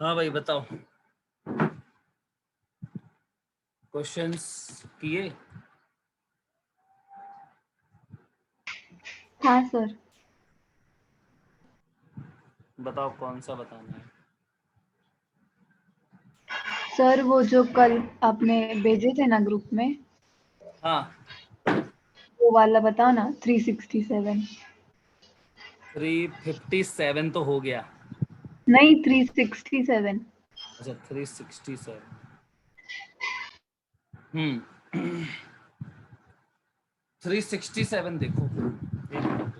हाँ भाई बताओ, क्वेश्चंस किए? हाँ सर। बताओ कौन सा बताना है। सर वो जो कल आपने भेजे थे ना ग्रुप में, हाँ, वो वाला बताओ ना, 367। 357 तो हो गया। नहीं, 367। अच्छा 367। 367 देखो, एक मिनट।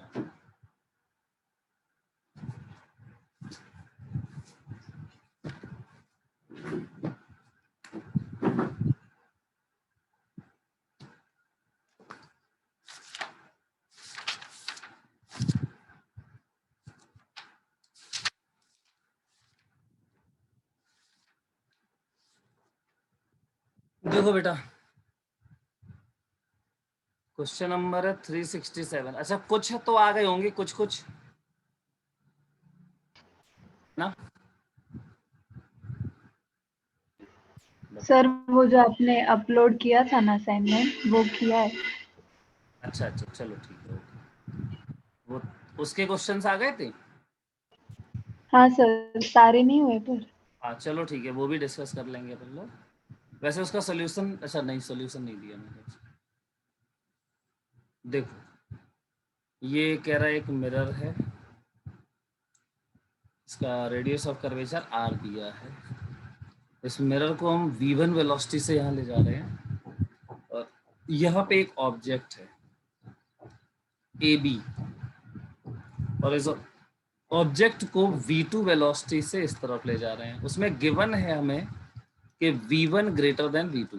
देखो बेटा, क्वेश्चन नंबर है 367। अच्छा कुछ तो आ गए होंगे, कुछ कुछ ना। सर वो जो आपने अपलोड किया था ना असाइनमेंट, वो किया है। अच्छा अच्छा, चलो ठीक है, ओके। वो उसके क्वेश्चंस आ गए थे। हाँ सर, सारे नहीं हुए पर। हाँ चलो ठीक है, वो भी डिस्कस कर लेंगे अपन लोग। वैसे उसका सोल्यूशन, अच्छा नहीं सोल्यूशन नहीं दिया मैंने। देखो, ये कह रहा है एक मिरर है, इसका रेडियस ऑफ कर्वेचर r दिया है। इस मिरर को हम v1 वेलोसिटी से यहाँ ले जा रहे हैं और यहाँ पे एक ऑब्जेक्ट है AB, और इस ऑब्जेक्ट को v2 वेलोसिटी से इस तरफ ले जा रहे हैं। उसमें गिवन है हमें कि v1 greater than v2।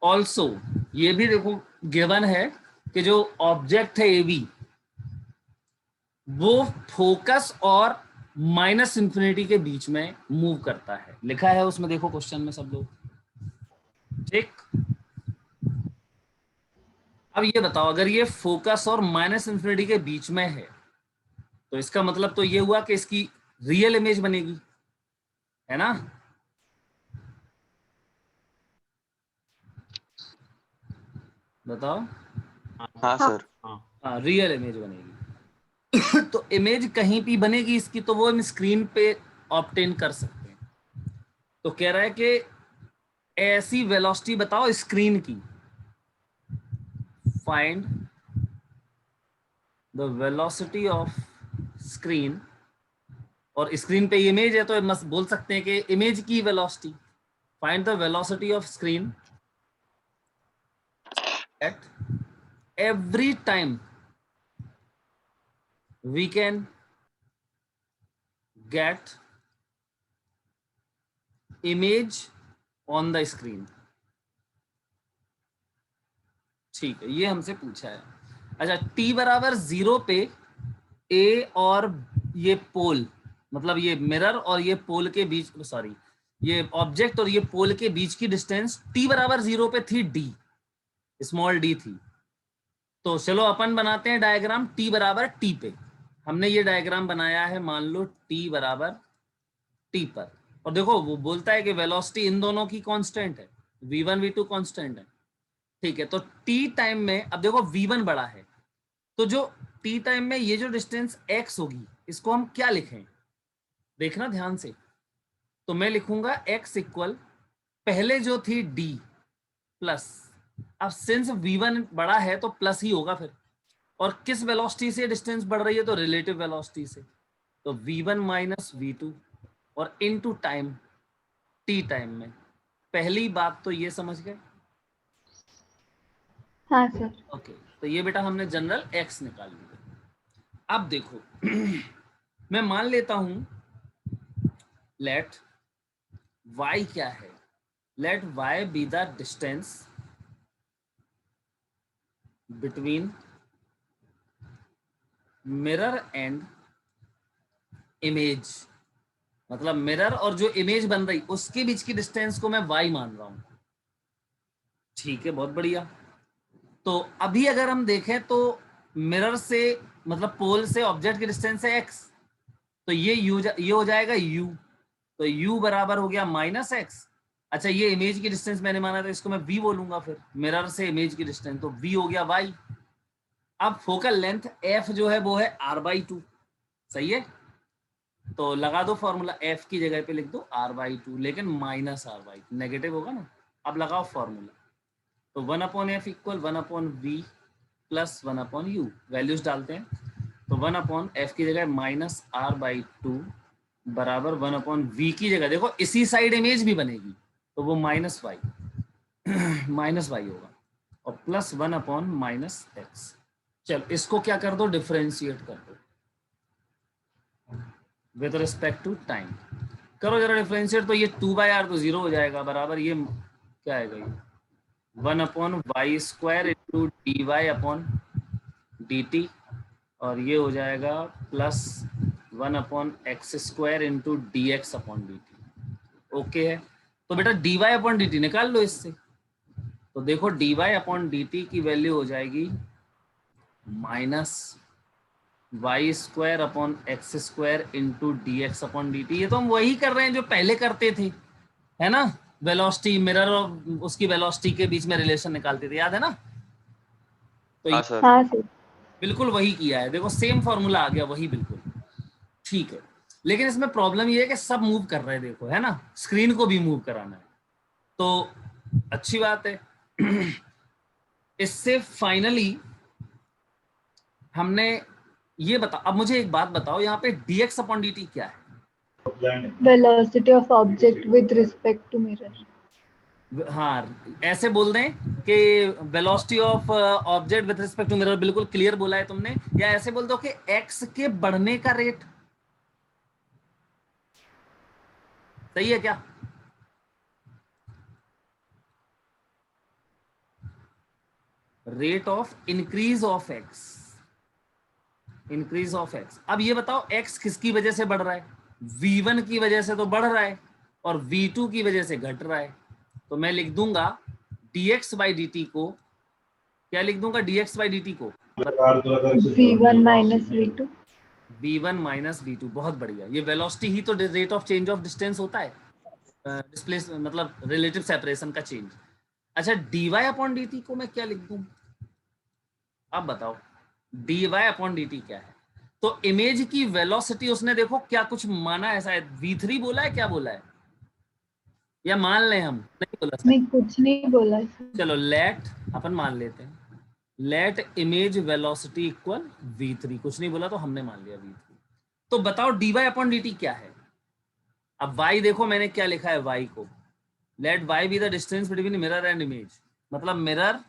Also ये भी देखो गिवन है कि जो ऑब्जेक्ट है AB, वो फोकस और माइनस इंफिनिटी के बीच में मूव करता है। लिखा है उसमें, देखो क्वेश्चन में सब लोग। ठीक, अब ये बताओ, अगर ये फोकस और माइनस इंफिनिटी के बीच में है तो इसका मतलब तो ये हुआ कि इसकी रियल इमेज बनेगी, है ना। बताओ। हाँ सर। हाँ, रियल इमेज बनेगी। तो इमेज कहीं भी बनेगी इसकी, तो वो हम स्क्रीन पे ऑब्टेन कर सकते हैं। तो कह रहा है कि ऐसी वेलोसिटी बताओ स्क्रीन की, find the velocity of screen. और स्क्रीन पे इमेज है तो मस्त बोल सकते हैं कि इमेज की velocity. Find the velocity of screen at every time we can get image on the screen. ठीक है, ये हमसे पूछा है। अच्छा, t बराबर 0 पे ए और ये पोल, मतलब ये मिरर और ये पोल के बीच, सॉरी ये ऑब्जेक्ट और ये पोल के बीच की डिस्टेंस t बराबर 0 पे थी d, स्मॉल d थी। तो चलो अपन बनाते हैं डायग्राम t बराबर t पे। हमने ये डायग्राम बनाया है, मान लो t बराबर t पर। और देखो वो बोलता है कि वेलोसिटी इन दोनों की कांस्टेंट है, v1 v2 कांस्टेंट है। ठीक है, तो t टाइम में, अब देखो v1 बड़ा है, तो जो t टाइम में ये जो डिस्टेंस x होगी, इसको हम क्या लिखें, देखना ध्यान से। तो मैं लिखूंगा x इक्वल, पहले जो थी d प्लस, अब सिंस v1 बड़ा है तो प्लस ही होगा फिर। और किस वेलोसिटी से डिस्टेंस बढ़ रही है, तो रिलेटिव वेलोसिटी से। तो v1 माइनस v2 और इनटू टाइम, t टाइम में। पहली बात तो ये समझ गए। हाँ सर। ओके, तो ये बेटा हमने जनरल x निकाल लिया। अब देखो, मैं मान लेता हूं लेट y क्या है, let y be the distance between mirror and image. मतलब मिरर और जो इमेज बन रही उसके बीच की डिस्टेंस को मैं y मान रहा हूं। ठीक है, बहुत बढ़िया। तो अभी अगर हम देखें तो मिरर से, मतलब पोल से ऑब्जेक्ट की डिस्टेंस है x, तो ये हो जाएगा u, तो u बराबर हो गया -x। अच्छा ये इमेज की डिस्टेंस मैंने माना था, इसको मैं v बोलूंगा, फिर मिरर से इमेज की डिस्टेंस, तो v हो गया y। अब फोकल लेंथ f जो है वो है r/2, सही है, तो लगा दो फॉर्मूला, f की जगह पे लिख दो r/2, लेकिन -r/2 नेगेटिव होगा ना। अब लगाओ फॉर्मूला, तो 1/f equal 1/v plus 1/u, values डालते हैं, तो 1/f की जगह -r/2 बराबर 1/v की जगह देखो इसी साइड इमेज भी बनेगी, तो वो -y होगा, और प्लस 1/-x। चल इसको क्या कर दो, डिफरेंशिएट कर दो विद रिस्पेक्ट टू टाइम। करो जरा डिफरेंशिएट, तो ये 2/r तो 0 हो जाएगा, बराबर ये क्या आएगा, ये 1/y² इंटू dy/dt, और ये हो जाएगा plus 1/x² into dx/dt। Okay है, तो बेटा dy/dt निकाल लो इससे, तो देखो dy/dt की वैल्यू हो जाएगी -y² इंटू dx/dt। ये तो हम वही कर रहे हैं जो पहले करते थे, है ना, वेलोसिटी मिरर और उसकी वेलोसिटी के बीच में रिलेशन निकालते थे, याद है ना। तो हाँ सर। हाँ सर। बिल्कुल वही किया है, देखो सेम फॉर्मूला आ गया वही, बिल्कुल ठीक है। लेकिन इसमें प्रॉब्लम ये है कि सब मूव कर रहे हैं, देखो है ना, स्क्रीन को भी मूव कराना है, तो अच्छी बात है। इससे फाइनली हमने ये बता, अब मुझे एक बात बताओ, यहाँ पे dx/dt क्या है? Velocity of object with respect to mirror. हाँ ऐसे बोल दें कि velocity of object with respect to mirror, बिल्कुल क्लियर बोला है तुमने, या ऐसे बोल दो कि x के बढ़ने का रेट, सही है क्या? Rate of increase of x, increase of x। अब ये बताओ x किसकी वजह से बढ़ रहा है? v1 की वजह से तो बढ़ रहा है, और v2 की वजह से घट रहा है, तो मैं लिख दूंगा dx/dt को, क्या लिख दूंगा dx/dt को? v1 minus v2। v1 minus v2, बहुत बढ़िया। ये वेलोसिटी ही तो rate of change of distance होता है, डिस्प्लेस मतलब रिलेटिव सेपरेशन का चेंज। अच्छा dy/dt को मैं क्या लिख दूं, अब बताओ dy/dt क्या है? तो इमेज की वेलोसिटी उसने देखो क्या कुछ माना है, शायद v3 बोला है, क्या बोला है, या मान लें हम, नहीं बोला शायद। नहीं कुछ नहीं बोला सर। चलो लेट अपन मान लेते हैं, late image velocity equal v3, कुछ नहीं बोला तो हमने मान लिया v3। तो बताओ dy/dt क्या है? अब y देखो मैंने क्या लिखा है, y को let y be the distance between mirror and image, मतलब मिरर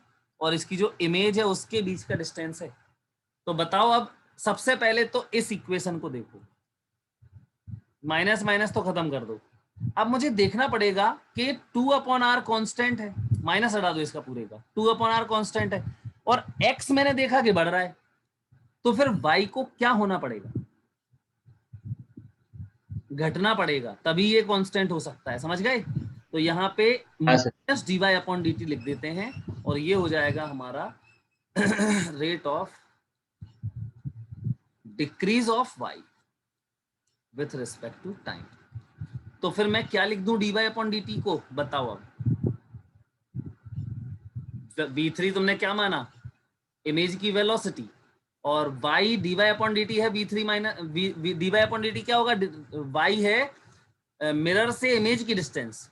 और इसकी जो इमेज है उसके बीच का डिस्टेंस है। तो बताओ, अब सबसे पहले तो इस इक्वेशन को देखो, माइनस माइनस तो खत्म कर दो। अब मुझे देखना पड़ेगा कि 2/r कांस्टेंट है, माइनस हटा दो इसका पूरे का, 2/r कांस्टेंट है, और x मैंने देखा कि बढ़ रहा है, तो फिर y को क्या होना पड़ेगा, घटना पड़ेगा, तभी ये कांस्टेंट हो सकता है, समझ गए? तो यहाँ पे माइनस dy/dt लिख देते हैं, और ये हो जाएगा हमारा rate of decrease of y with respect to time. तो फिर मैं क्या लिख दूं dy/dt को, बताओ। अब v3 तुमने क्या माना, इमेज की वेलोसिटी, और y dy/dt है v3 माइनस dy/dt क्या होगा, y है मिरर से इमेज की डिस्टेंस,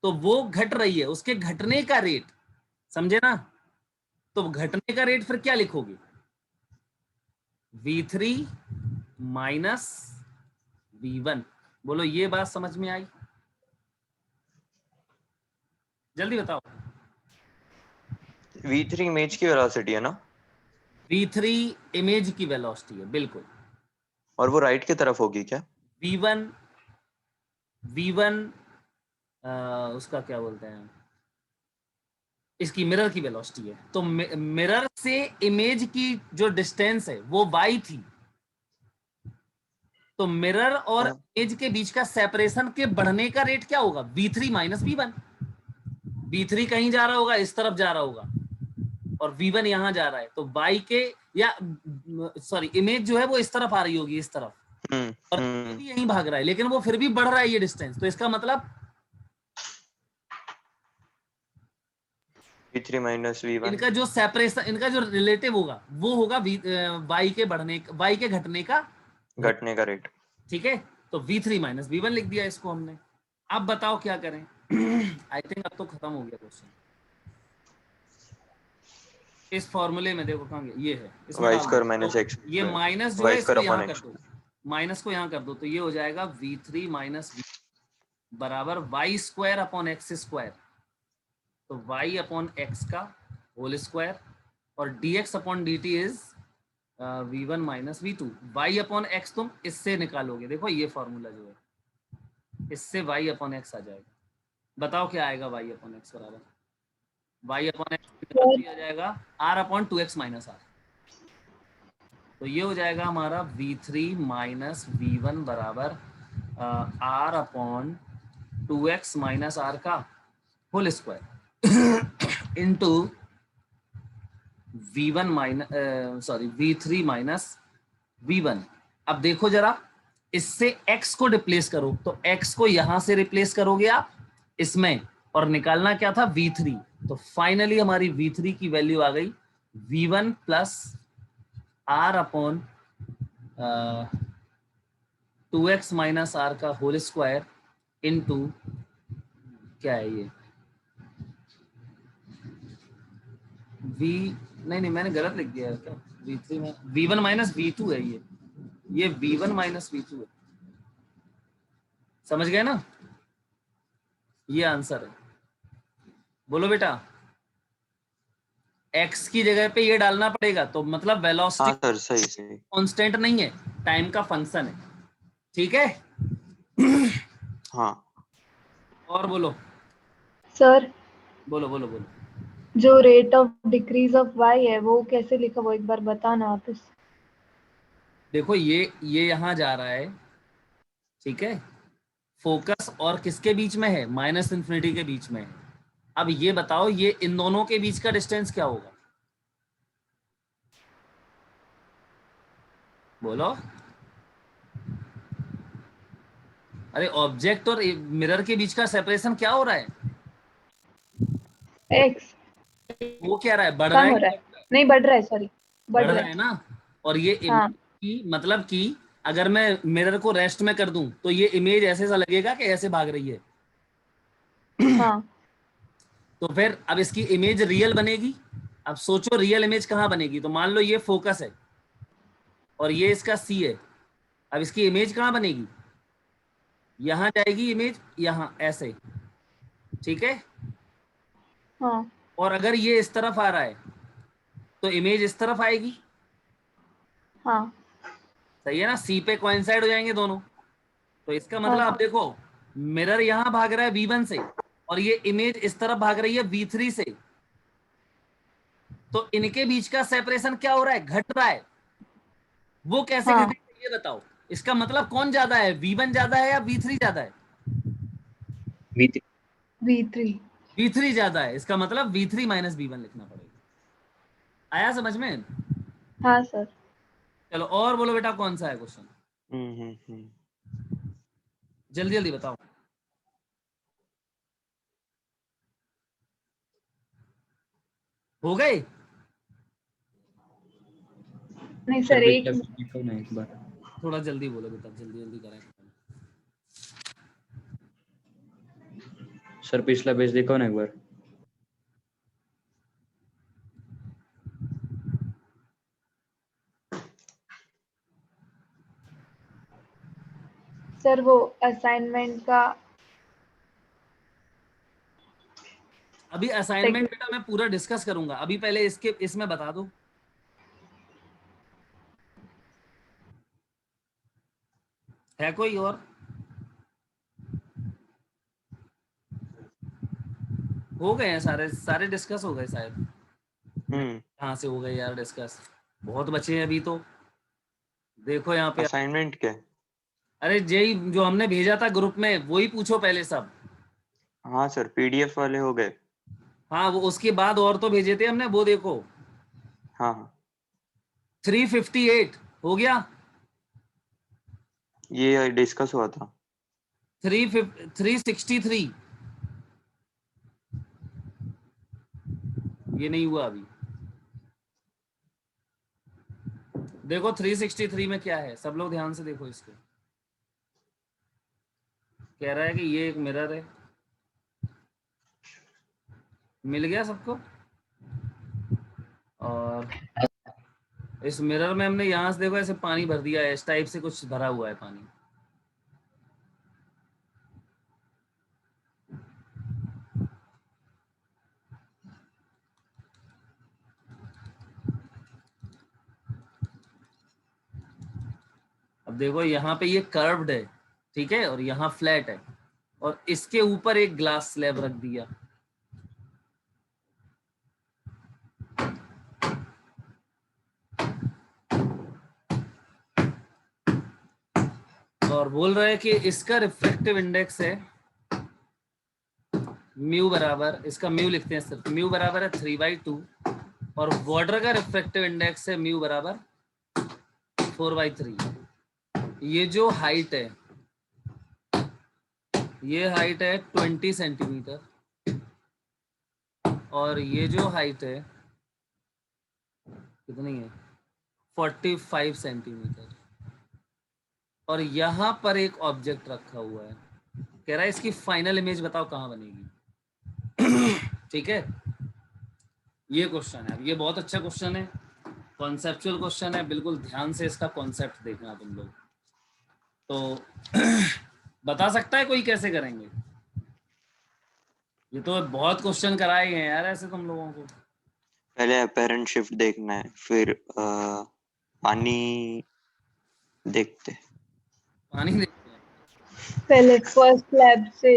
तो वो घट रही है, उसके घटने का रेट, समझे ना? तो घटने का रेट फिर क्या लिखोगे, v3 माइनस v1। बोलो ये बात समझ में आई? जल्दी बताओ। v3 इमेज की वेलोसिटी है ना? v3 इमेज की वेलोसिटी है, बिल्कुल। और वो राइट की तरफ होगी क्या? v1 उसका क्या बोलते हैं, इसकी मिरर की वेलोसिटी है, तो मिरर से इमेज की जो डिस्टेंस है वो y थी, तो मिरर और इमेज के बीच का सेपरेशन के बढ़ने का रेट क्या होगा, v3 माइनस v1। v3 कहीं जा रहा होगा, इस तरफ जा रहा होगा, और v1 यहां जा रहा है, तो y के, या सॉरी इमेज जो है वो इस तरफ आ रही होगी, इस तरफ, और ये भी यहीं भाग रहा है, लेकिन वो फिर भी बढ़ रहा है ये डिस्टेंस, तो इसका मतलब v3 माइनस v1 इनका जो सेपरेशन, इनका जो रिलेटिव होगा वो होगा y के बढ़ने, y के घटने का घटने का रेट। ठीक है, तो v3 माइनस v1 लिख दिया इसको हमने। अब बताओ क्या करें। आई थिंक अब तो खत्म हो गया क्वेश्चन। इस फॉर्मूले में देखो कहाँ गया, ये है, इसमें y डाल स्क्वायर दो। माइनस तो x ये माइनस जो y है इसको स्क्वायर यहाँ अपॉन कर x। दो, माइनस को यहाँ कर दो, तो ये हो जाएगा v3 माइनस v बराबर y square upon x square, तो y अपॉन एक्स का होल स्क्वायर, और dx upon dt is v1 minus v2। y upon x तुम इससे निकालोगे, देखो ये फॉर्मूला जो है इससे y अपॉन एक्स आ जाएगा। बताओ क्या आएगा y अपॉन एक्स बराबर, y अपॉन एक्स आ जाएगा r upon 2x minus r, तो ये हो जाएगा हमारा v3 माइनस v1 बराबर r upon 2x minus r का whole square into v1 minus v3 minus v1। अब देखो जरा, इससे x को रिप्लेस करो, तो x को यहां से रिप्लेस करोगे आप इसमें, और निकालना क्या था v3, तो फाइनली हमारी v3 की वैल्यू आ गई v1 plus r upon 2x minus r का होल स्क्वायर इंटू क्या है ये v, नहीं मैंने गलत लिख दिया है क्या, v3 में v1 माइनस v2 है ये v1 माइनस v2 है, समझ गए ना, ये आंसर है। बोलो बेटा, x की जगह पे ये डालना पड़ेगा, तो मतलब वेलोसिटी हाँ सर, सही सही। कांस्टेंट नहीं है, टाइम का फंक्शन है, ठीक है। हाँ और बोलो सर, बोलो बोलो बोलो। जो rate of decrease of y है वो कैसे लिखा, वो एक बार बताना आप इस। देखो ये यहाँ जा रहा है, ठीक है, फोकस और किसके बीच में है, माइनस इन्फिनिटी के बीच में है। अब ये बताओ ये इन दोनों के बीच का डिस्टेंस क्या होगा, बोलो। अरे ऑब्जेक्ट और मिरर के बीच का सेपरेशन क्या हो रहा है, x वो क्या रहा है, बढ़ रहा कम है हो रहा है, नहीं बढ़ रहा है, सॉरी बढ़ रहा है ना। और ये हाँ की मतलब कि अगर मैं मिरर को रेस्ट में कर दूं तो ये इमेज ऐसे सा लगेगा कि ऐसे भाग रही है, हाँ तो फिर अब इसकी इमेज रियल बनेगी। अब सोचो रियल इमेज कहाँ बनेगी, तो मान लो ये फोकस है और ये इसका सी है, अब इसकी इमेज कहाँ बनेगी, यहां जाएगी इमेज, यहां ऐसे, ठीक है। हाँ और अगर ये इस तरफ आ रहा है तो इमेज इस तरफ आएगी, हाँ सही है ना, सी पे कोइंसाइड हो जाएंगे दोनों। तो इसका मतलब हाँ आप देखो मिरर यहां भाग रहा है v1 से और ये इमेज इस तरफ भाग रही है v3 से, तो इनके बीच का सेपरेशन क्या हो रहा है, घट रहा है। वो कैसे हाँ घटेगा ये बताओ, इसका मतलब कौन ज्यादा है, v1 ज्यादा है या v3 ज्यादा है, v3 v3 ज्यादा है, इसका मतलब v3 माइनस v1 लिखना पड़ेगा। आया समझ में। हाँ सर। चलो और बोलो बेटा कौन सा है क्वेश्चन, जल्दी जल्दी बताओ। हो गए, नहीं सर सर, एक पिछला देखो ना एक बार। थोड़ा जल्दी बोलो बेटा, जल्दी जल्दी करें। सर पिछला पेज देखो ना एक बार। सर वो असाइनमेंट का अभी असाइनमेंट बेटा मैं पूरा डिस्कस करूंगा, अभी पहले इसके इसमें बता दो। है कोई और, हो गए हैं सारे सारे डिस्कस हो गए शायद। कहाँ से हो गए यार डिस्कस, बहुत बचे हैं अभी तो। देखो यहाँ पे असाइनमेंट क्या? अरे जेई जो हमने भेजा था ग्रुप में वही पूछो पहले सब। हाँ सर, पीडीएफ वाले हो गए। हाँ वो उसके बाद और तो भेजे थे हमने, वो देखो हाँ हाँ 358 हो गया, ये डिस्कस हुआ था। 363 ये नहीं हुआ अभी। देखो 363 में क्या है, सब लोग ध्यान से देखो इसको। कह रहा है कि ये एक मिरर है, मिल गया सबको। और इस मिरर में हमने यहां से देखो ऐसे पानी भर दिया है, इस टाइप से कुछ भरा हुआ है पानी। अब देखो यहाँ पे ये कर्व्ड है, ठीक है, और यहाँ फ्लैट है, और इसके ऊपर एक ग्लास स्लैब रख दिया। और बोल रहे हैं कि इसका रिफ्रैक्टिव इंडेक्स है म्यू बराबर, इसका म्यू लिखते हैं सिर्फ, म्यू बराबर है 3/2, और वाटर का रिफ्रैक्टिव इंडेक्स है म्यू बराबर 4/3। ये जो हाइट है, ये हाइट है 20 सेंटीमीटर, और ये जो हाइट है कितनी है 45 सेंटीमीटर, और यहाँ पर एक ऑब्जेक्ट रखा हुआ है। कह रहा है इसकी फाइनल इमेज बताओ कहाँ बनेगी। ठीक है, ये क्वेश्चन है। अब ये बहुत अच्छा क्वेश्चन है, कॉन्सेप्चुअल क्वेश्चन है, बिल्कुल ध्यान से इसका कॉन्सेप्ट देखना तुम लोग। तो बता सकता है कोई कैसे करेंगे? ये तो बहुत क्वेश्चन कराए हैं यार ऐसे तुम लोगों को। पहले अपेरेंट शिफ्ट देखना है, फिर पानी देखते हैं। पानी देखते हैं पहले फर्स्ट लैब से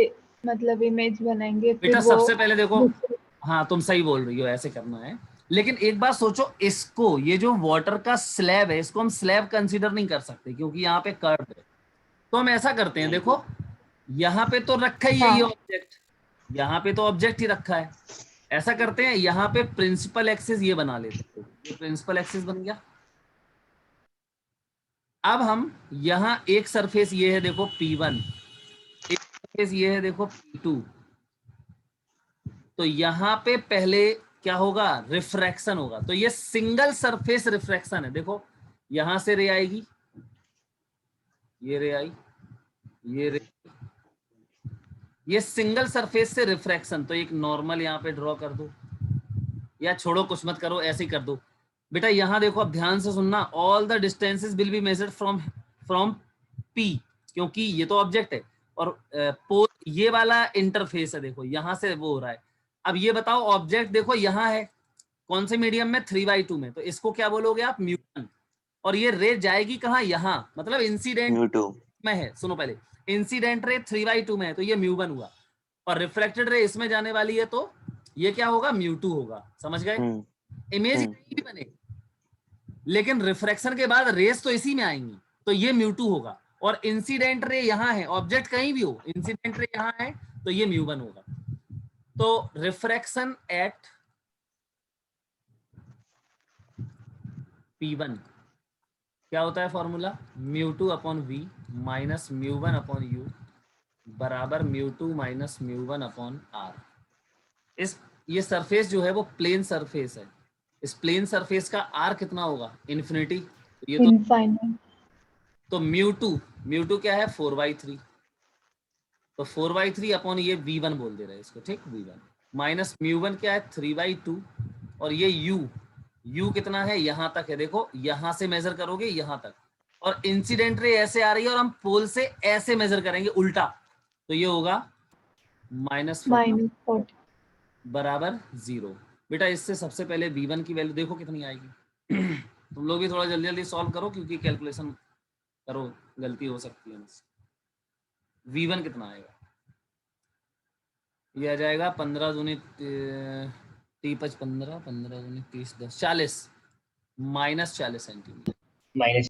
मतलब इमेज बनाएंगे, फिर बेटा। वो सबसे पहले देखो, हाँ तुम सही बोल रही हो, ऐसे करना है। लेकिन एक बात सोचो, इसको, ये जो वाटर का स्लैब है, इसको हम स्लैब कंसीडर नहीं कर सकते क्योंकि यहाँ पे कर्व है। तो हम ऐसा करते हैं, देखो यहाँ पे तो रखा ही है ये हाँ। ऑब्जेक्ट, यहाँ पे तो ऑब्जेक्ट ही रखा है। ऐसा करते हैं, यहाँ पे प्रिंसिपल एक्सिस ये बना लेते हैं, ये प्रिंसिपल एक्सिस बन गया। अब हम यहाँ एक सरफेस ये है देखो P1, एक सरफेस ये है देखो P2। तो यहाँ पे पहले क्या होगा, रिफ्रैक्शन होगा। तो ये सिंगल सरफेस रिफ्रैक्शन है। देखो यहां से रे आएगी, ये रे आई, ये रे, ये सिंगल सरफेस से रिफ्रैक्शन। तो एक नॉर्मल यहाँ पे ड्रॉ कर दो, या छोड़ो कुछ मत करो, ऐसे ही कर दो बेटा। यहां देखो, अब ध्यान से सुनना, all the distances will be measured from P, क्योंकि ये तो ऑब्जेक्ट है, और पोल ये वाला इंटरफेस है, देखो यहां से वो हो रहा है। अब ये बताओ, ऑब्जेक्ट देखो यहाँ है, कौन से मीडियम में, 3/2 में, तो इसको क्या बोलोगे आप, म्यू1। और ये रे जाएगी कहाँ, यहाँ, मतलब इंसिडेंट म्यू2 में है। सुनो पहले, इंसिडेंट रे 3/2 में है, तो ये म्यू1 हुआ, और रिफ्लेक्टेड रे इसमें जाने वाली है, तो ये क्या होगा, म्यू2 होगा। समझ गए? इमेज कहीं भी बने, लेकिन रिफ्रैक्शन के बाद रेस तो इसी में आएंगी, तो ये म्यू2 होगा। और इंसिडेंट रे यहाँ है, ऑब्जेक्ट कहीं भी हो, इंसिडेंट रे यहाँ है, तो ये म्यू1 होगा। तो रिफ्रैक्शन एट P1 क्या होता है फॉर्मूला, μ2/v माइनस μ1/u बराबर μ2 माइनस μ1/r। इस ये सरफेस जो है वो प्लेन सरफेस है, इस प्लेन सरफेस का r कितना होगा, इन्फिनिटी। ये तो इनफाइनाइट। तो μ2 क्या है 4/3, तो 4/3 अपॉन ये v1 बोल दे रहे हैं इसको, ठीक, v1 माइनस μ1 क्या है 3/2, और ये u कितना है, यहां तक है, देखो यहां से मेजर करोगे यहां तक, और इंसिडेंट रे ऐसे आ रही है, और हम पोल से ऐसे मेजर करेंगे उल्टा, तो ये होगा -40 बराबर 0। बेटा इससे सबसे पहले v1 की वैल्यू देखो कितनी आएगी। तुम लोग भी थोड़ा जल्दी जल्दी सॉल्व करो, क्योंकि कैलकुलेशन करो, गलती हो सकती है। v1 कितना आएगा, ये आ जाएगा 15 दूनी 30 15 15 दूनी 30 10 40 -40 सेंटीमीटर। माइनस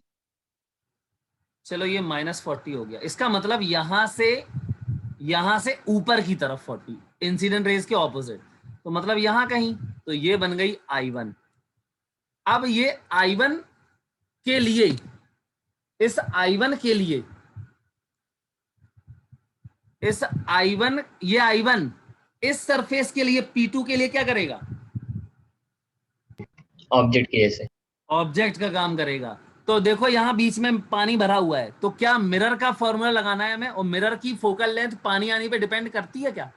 चलो ये -40 हो गया। इसका मतलब यहां से ऊपर की तरफ 40, इंसिडेंट रेज के ऑपोजिट, तो मतलब यहां कहीं, तो ये बन गई I1। अब ये I1 के लिए, इस I1 के लिए इस I1, ये I1 इस सरफेस के लिए P2 के लिए क्या करेगा? ऑब्जेक्ट की जैसे। ऑब्जेक्ट का काम करेगा। तो देखो यहाँ बीच में पानी भरा हुआ है, तो क्या मिरर का फॉर्मूला लगाना है हमें, और मिरर की फोकल लेंथ पानी आने पे डिपेंड करती है क्या?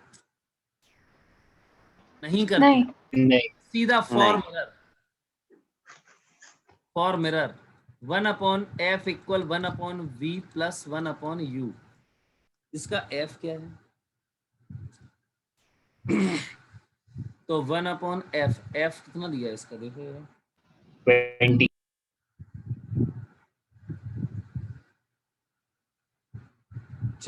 नहीं करती। नहीं नहीं। सीधा नहीं। For mirror 1/f equal 1/v plus 1/u। इसका f क्या है? तो 1/f, f कितना दिया है इसका देखो यार। 20।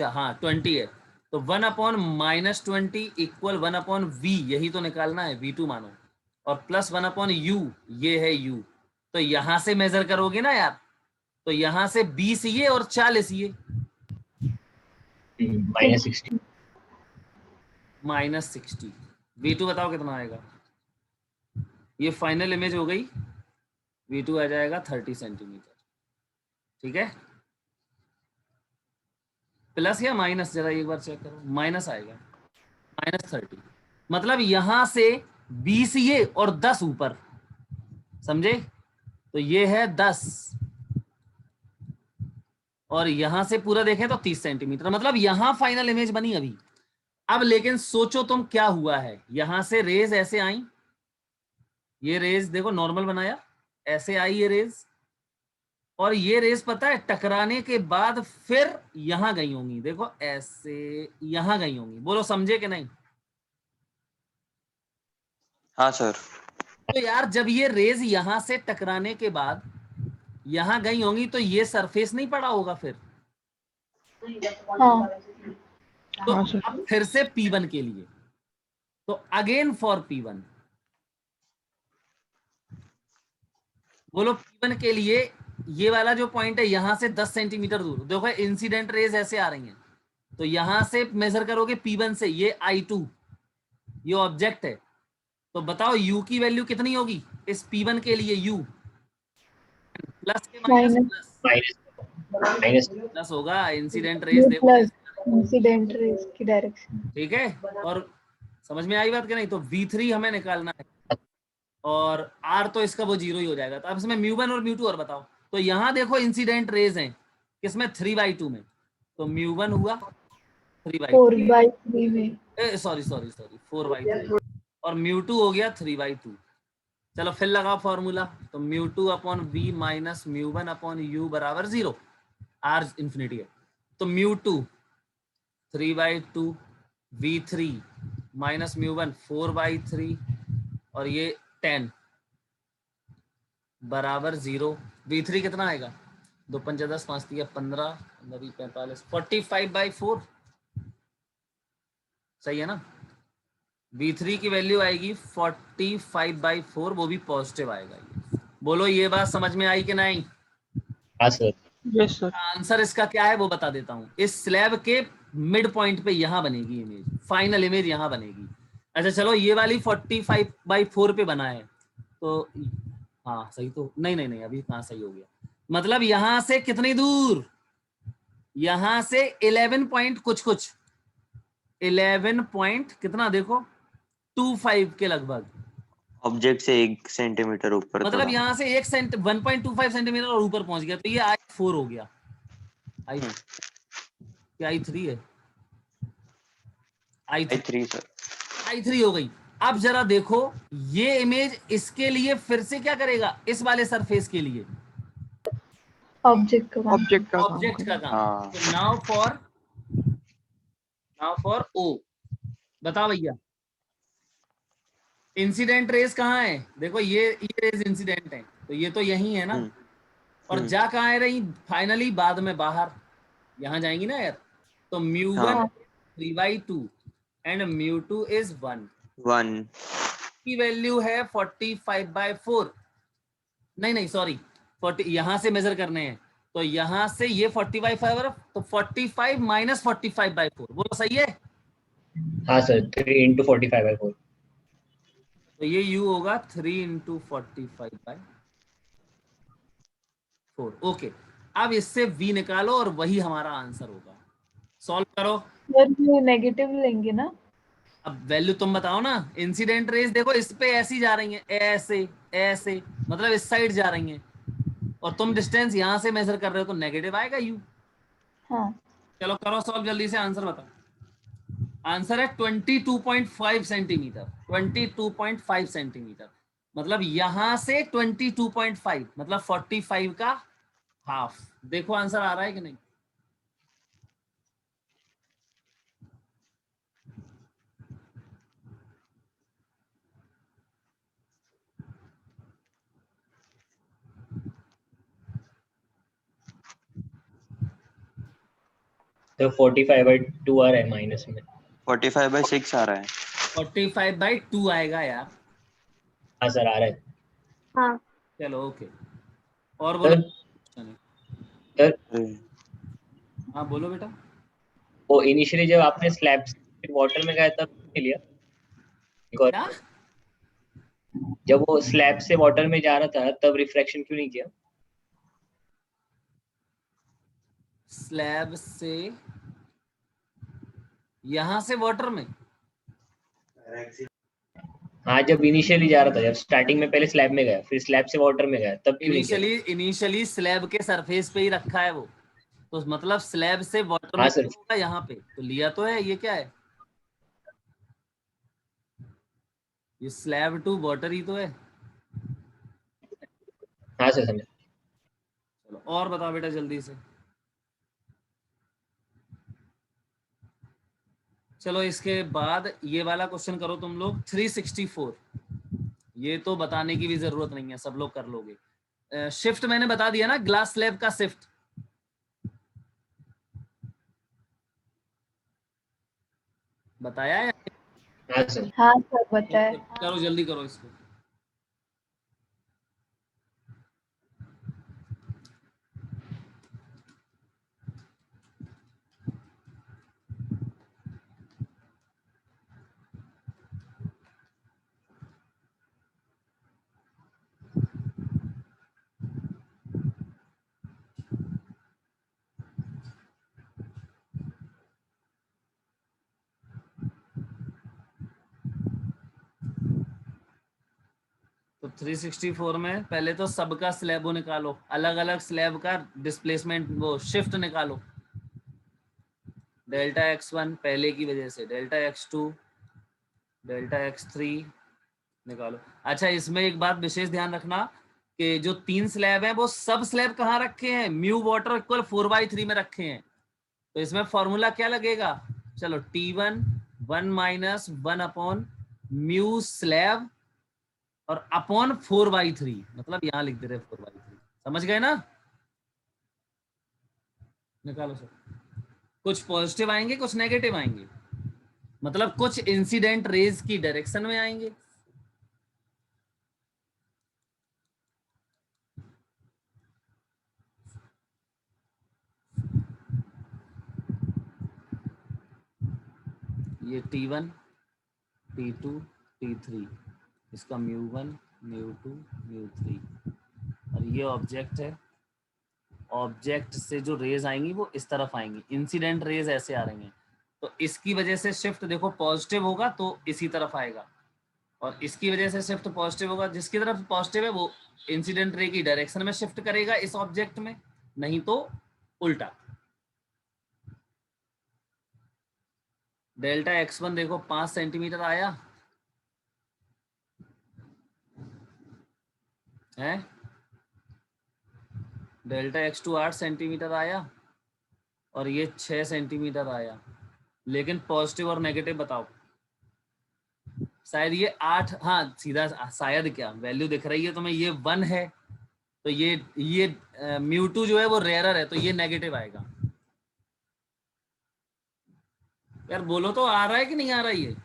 हाँ 20 है, तो 1/-20 इक्वल 1/v, यही तो निकालना है, v2 मानो, और प्लस 1/u, ये है u। तो यहां से मेजर करोगे ना यार, तो यहां से 20 ये और 40 ये, -60। -60। v2 बताओ कितना आएगा? ये फाइनल इमेज हो गई, v2 आ जाएगा 30 सेंटीमीटर। ठीक है, प्लस या माइनस, जरा एक बार चेक करो, माइनस आएगा, -30। मतलब यहां से 20 ये और 10 ऊपर, समझे? तो ये है 10, और यहां से पूरा देखें तो 30 सेंटीमीटर, मतलब यहां फाइनल इमेज बनी अभी। अब लेकिन सोचो तुम क्या हुआ है, यहां से रेज ऐसे आई, ये रेज देखो नॉर्मल बनाया, ऐसे आई ये रेज, और ये रेस पता है टकराने के बाद फिर यहां गई होंगी, देखो ऐसे यहां गई होंगी। बोलो समझे कि नहीं? हाँ सर। तो यार जब ये रेज यहां से टकराने के बाद यहां गई होंगी, तो ये सरफेस नहीं पड़ा होगा फिर? हाँ तो अब फिर से P1 के लिए, तो अगेन फॉर P1, बोलो P1 के लिए ये वाला जो पॉइंट है यहां से 10 सेंटीमीटर दूर, देखो इंसिडेंट रेज ऐसे आ रही हैं, तो यहां से मेजर करोगे P1 से, ये I2, ये ऑब्जेक्ट है, तो बताओ U की वैल्यू कितनी होगी इस P1 के लिए? U प्लस के माइनस? माइनस माइनस प्लस होगा, इंसिडेंट रेज देखो प्लस ऐसे। इंसिडेंट रेज की डायरेक्शन। ठीक है, और समझ में आई बात कि नहीं? तो V3 हमें निकालना है, और R तो इसका वो 0 ही हो जाएगा। तो अब इसमें μ1 और μ2 और बताओ। तो यहाँ देखो इंसिडेंट रेज हैं किसमें? 3/2 में, तो μ1 हुआ 3/2, 4/3 में। सॉरी 4/3, और μ2 हो गया 3/2। चलो फिर लगाओ फॉर्मूला, तो μ2/v माइनस μ1/u बराबर 0, R इंफिनिटी है। तो μ2 3/2, v3 माइनस μ1 4/3, और ये 10 बराबर 0। v3 कितना आएगा? 2 5 10 5 3 15 45 45/4, सही है ना? v3 की वैल्यू आएगी 45/4, वो भी पॉजिटिव आएगा ये। बोलो ये बात समझ में आई कि नहीं? हाँ सर। Yes sir. आंसर इसका क्या है वो बता देता हूं। इस स्लैब के मिड पॉइंट पे यहां बनेगी इमेज, फाइनल इमेज यहां बनेगी। अच्छा चलो, ये वाली 45/4 पे बना है, तो हाँ सही तो नहीं, अभी कहाँ सही हो गया। मतलब यहां से कितनी दूर? यहां से 11 पॉइंट कुछ 11 पॉइंट कितना देखो 25 के लगभग, ऑब्जेक्ट से 1 सेंटीमीटर ऊपर मतलब थोड़ा। यहां से 1.25 सेंटीमीटर और ऊपर पहुंच गया, तो ये I4 हो गया। क्या I3 है? I3 sir. I3 हो गई। अब जरा देखो ये इमेज इसके लिए फिर से क्या करेगा, इस वाले सरफेस के लिए ऑब्जेक्ट का काम। ऑब्जेक्ट का काम। हाँ। तो नाउ फॉर O, बताओ भैया इंसिडेंट रेज कहाँ है? देखो ये रेज इंसिडेंट है, तो ये तो यही है ना, और जा कहाँ है रही फाइनली? बाद में बाहर यहां जाएंगी ना यार, तो μ1 3/2 एंड μ2 इज 1 की वैल्यू है 45/4, नहीं सॉरी 40, यहां से मेजर करने हैं, तो यहां से ये 45/4, तो 45 माइनस 45/4, बोलो सही है? हाँ सर, 3 × 45/4। तो ये u होगा 3 × 45/4। ओके, अब इससे v निकालो और वही हमारा आंसर होगा। सॉल्व करो। सर ये नेगेटिव लेंगे ना? अब वैल्यू तुम बताओ ना। इंसिडेंट रेज देखो इस पे ऐसी जा रही हैं, ऐसे ऐसे, मतलब इस साइड जा रही हैं, और तुम डिस्टेंस यहां से मेजर कर रहे हो तो नेगेटिव आएगा यू। हाँ। चलो करो सॉल्व जल्दी से, आंसर बताओ। आंसर है 22.5 सेंटीमीटर। 22.5 सेंटीमीटर मतलब यहां से 22.5 मतलब 45 का हाफ। देखो आंसर आ रहा है कि नहीं। तो 45/2 आ रहा है माइनस में। 45/6 आ रहा है। 45/2 आएगा यार। हाँ सर आ रहा है। हाँ चलो ओके, और बोलो। सर सर अरे, हाँ बोलो बेटा। वो इनिशियली जब आपने स्लैब से वाटर में गया तब नहीं लिया? एक और क्या जब वो स्लैब से वाटर में जा रहा था तब रिफ्रैक्शन क्यों नहीं किया? स्लैब से यहां से वाटर में? हाँ जब इनिशियली जा रहा था, जब स्टार्टिंग में पहले स्लैब में गया फिर स्लैब से वाटर में गया तब क्यों नहीं किया? इनिशियली स्लैब के सरफेस पे ही रखा है वो, तो मतलब स्लैब से वाटर हाँ में सर। होगा यहाँ पे, तो लिया तो है। ये क्या है, ये स्लैब टू वाटर ही तो है। हाँ सर समझ। चलो और बताओ बेटा जल्दी से। चलो इसके बाद ये वाला क्वेश्चन करो तुम लोग, 364। ये तो बताने की भी जरूरत नहीं है, सब लोग कर लोगे। शिफ्ट मैंने बता दिया ना, ग्लास स्लैब का शिफ्ट बताया है। हाँ सर। हाँ सर बताए। करो जल्दी करो इसको। तो 364 में पहले तो सबका स्लैब निकालो, अलग अलग स्लैब का डिस्प्लेसमेंट वो शिफ्ट निकालो। डेल्टा x1 पहले की वजह से, डेल्टा x2, डेल्टा x3 निकालो। अच्छा इसमें एक बात विशेष ध्यान रखना कि जो 3 स्लैब हैं वो सब स्लैब कहाँ रखे हैं, म्यू वाटर इक्वल 4/3 में रखे हैं। तो इसमें फॉर्मूला क्या लगेगा, चलो T1 1 minus 1 upon mu slab और अपॉन 4/3, मतलब यहाँ लिख दे रहे 4/3। समझ गए ना। निकालो सर। कुछ पॉजिटिव आएंगे कुछ नेगेटिव आएंगे, मतलब कुछ इंसिडेंट रेज की डायरेक्शन में आएंगे। ये T1 T2 T3, इसका μ1 μ2 μ3, और ये ऑब्जेक्ट है। ऑब्जेक्ट से जो रेज आएंगी वो इस तरफ आएंगी, इंसिडेंट रेज ऐसे आ रही हैं। तो इसकी वजह से शिफ्ट देखो पॉजिटिव होगा तो इसी तरफ आएगा, और इसकी वजह से शिफ्ट पॉजिटिव होगा, जिसकी तरफ पॉजिटिव है वो इंसिडेंट रे की डायरेक्शन में शिफ्ट करेगा इस ऑब्जेक्ट में, नहीं तो उल्टा। डेल्टा x1 देखो 5 सेंटीमीटर आया है, डेल्टा x2 8 सेंटीमीटर आया, और ये 6 सेंटीमीटर आया। लेकिन पॉजिटिव और नेगेटिव बताओ। शायद ये 8, हाँ सीधा शायद क्या वैल्यू दिख रही है तुम्हें, ये 1 है, तो ये μ2 जो है वो रेयरर है, तो ये नेगेटिव आएगा। यार बोलो तो आ रहा है कि नहीं आ रहा ये।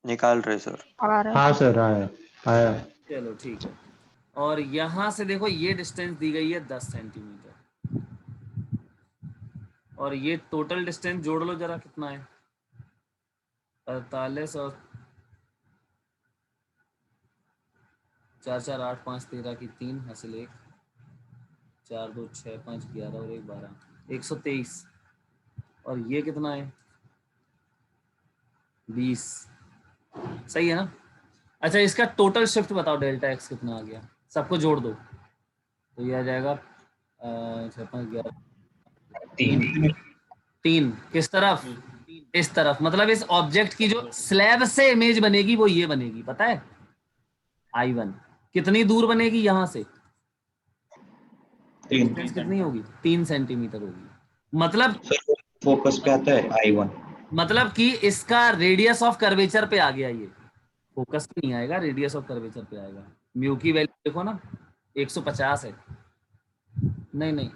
निकाल रहे सर। आ रहा हाँ है। सर आया आया। चलो ठीक है। और यहां से देखो ये डिस्टेंस दी गई है 10 सेंटीमीटर, और ये टोटल डिस्टेंस जोड़ लो जरा कितना है, 48 और 4 4 8 5 13 की 3 हासिल 1, 4 2 6 5 11 और 1 12, 123 और ये कितना है 20, सही है ना। अच्छा इसका टोटल शिफ्ट बताओ डेल्टा एक्स कितना आ गया, सबको जोड़ दो तो ये आ जाएगा 3 किस तरफ, इस तरफ, मतलब इस ऑब्जेक्ट की जो स्लैब से इमेज बनेगी वो ये बनेगी, पता है I1 कितनी दूर बनेगी यहाँ से, डिस्टेंस कितनी होगी 3 सेंटीमीटर होगी, मतलब फोकस पे आता है I1, मतलब कि इसका रेडियस ऑफ कर्वेचर पे आ गया, ये फोकस पे नहीं आएगा, रेडियस ऑफ कर्वेचर पे आएगा। म्यू की वैल्यू देखो ना 150 है, नहीं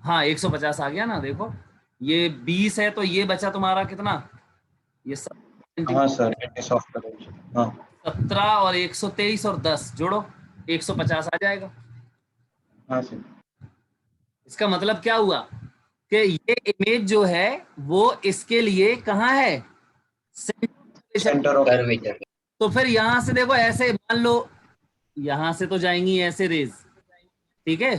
हाँ 150 आ गया ना, देखो ये 20 है तो ये बचा तुम्हारा कितना, ये हाँ सर, रेडियस ऑफ कर्वेचर, हाँ 17 और 123 और 10 जोड़ो 150 आ जाएगा। हाँ सर, इसका मतलब क्या हुआ कि ये इमेज जो है वो इसके लिए कहाँ है, सेंटर ऑफ कर्वेचर। तो फिर यहां से देखो ऐसे मान लो यहां से तो जाएंगी ऐसे रेज, ठीक है,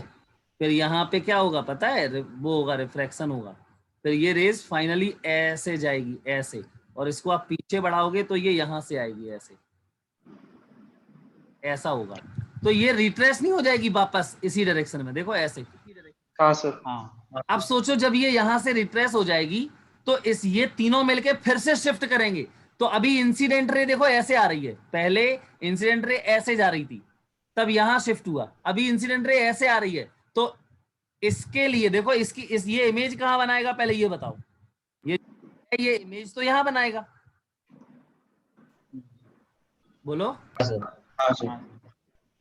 फिर यहाँ पे क्या होगा पता है, वो होगा रिफ्रैक्शन होगा, फिर ये रेज फाइनली ऐसे जाएगी ऐसे, और इसको आप पीछे बढ़ाओगे तो ये यहाँ से आएगी ऐसे, ऐसा होगा, तो ये रिट्रेस नहीं हो जाएगी वापस इसी डायरेक्शन में, देखो ऐसे। हाँ सर, हाँ अब सोचो जब ये यहाँ से रिट्रेस हो जाएगी तो इस ये तीनों मिलके फिर से शिफ्ट करेंगे, तो अभी इंसिडेंट रे देखो ऐसे आ रही है, पहले इंसिडेंट रे ऐसे जा रही थी तब यहां शिफ्ट हुआ, अभी इंसिडेंट रे ऐसे आ रही है, तो इसके लिए देखो ये इमेज कहां बनाएगा पहले ये बताओ, ये इमेज तो यहां बनाएगा, बोलो हाँ सर,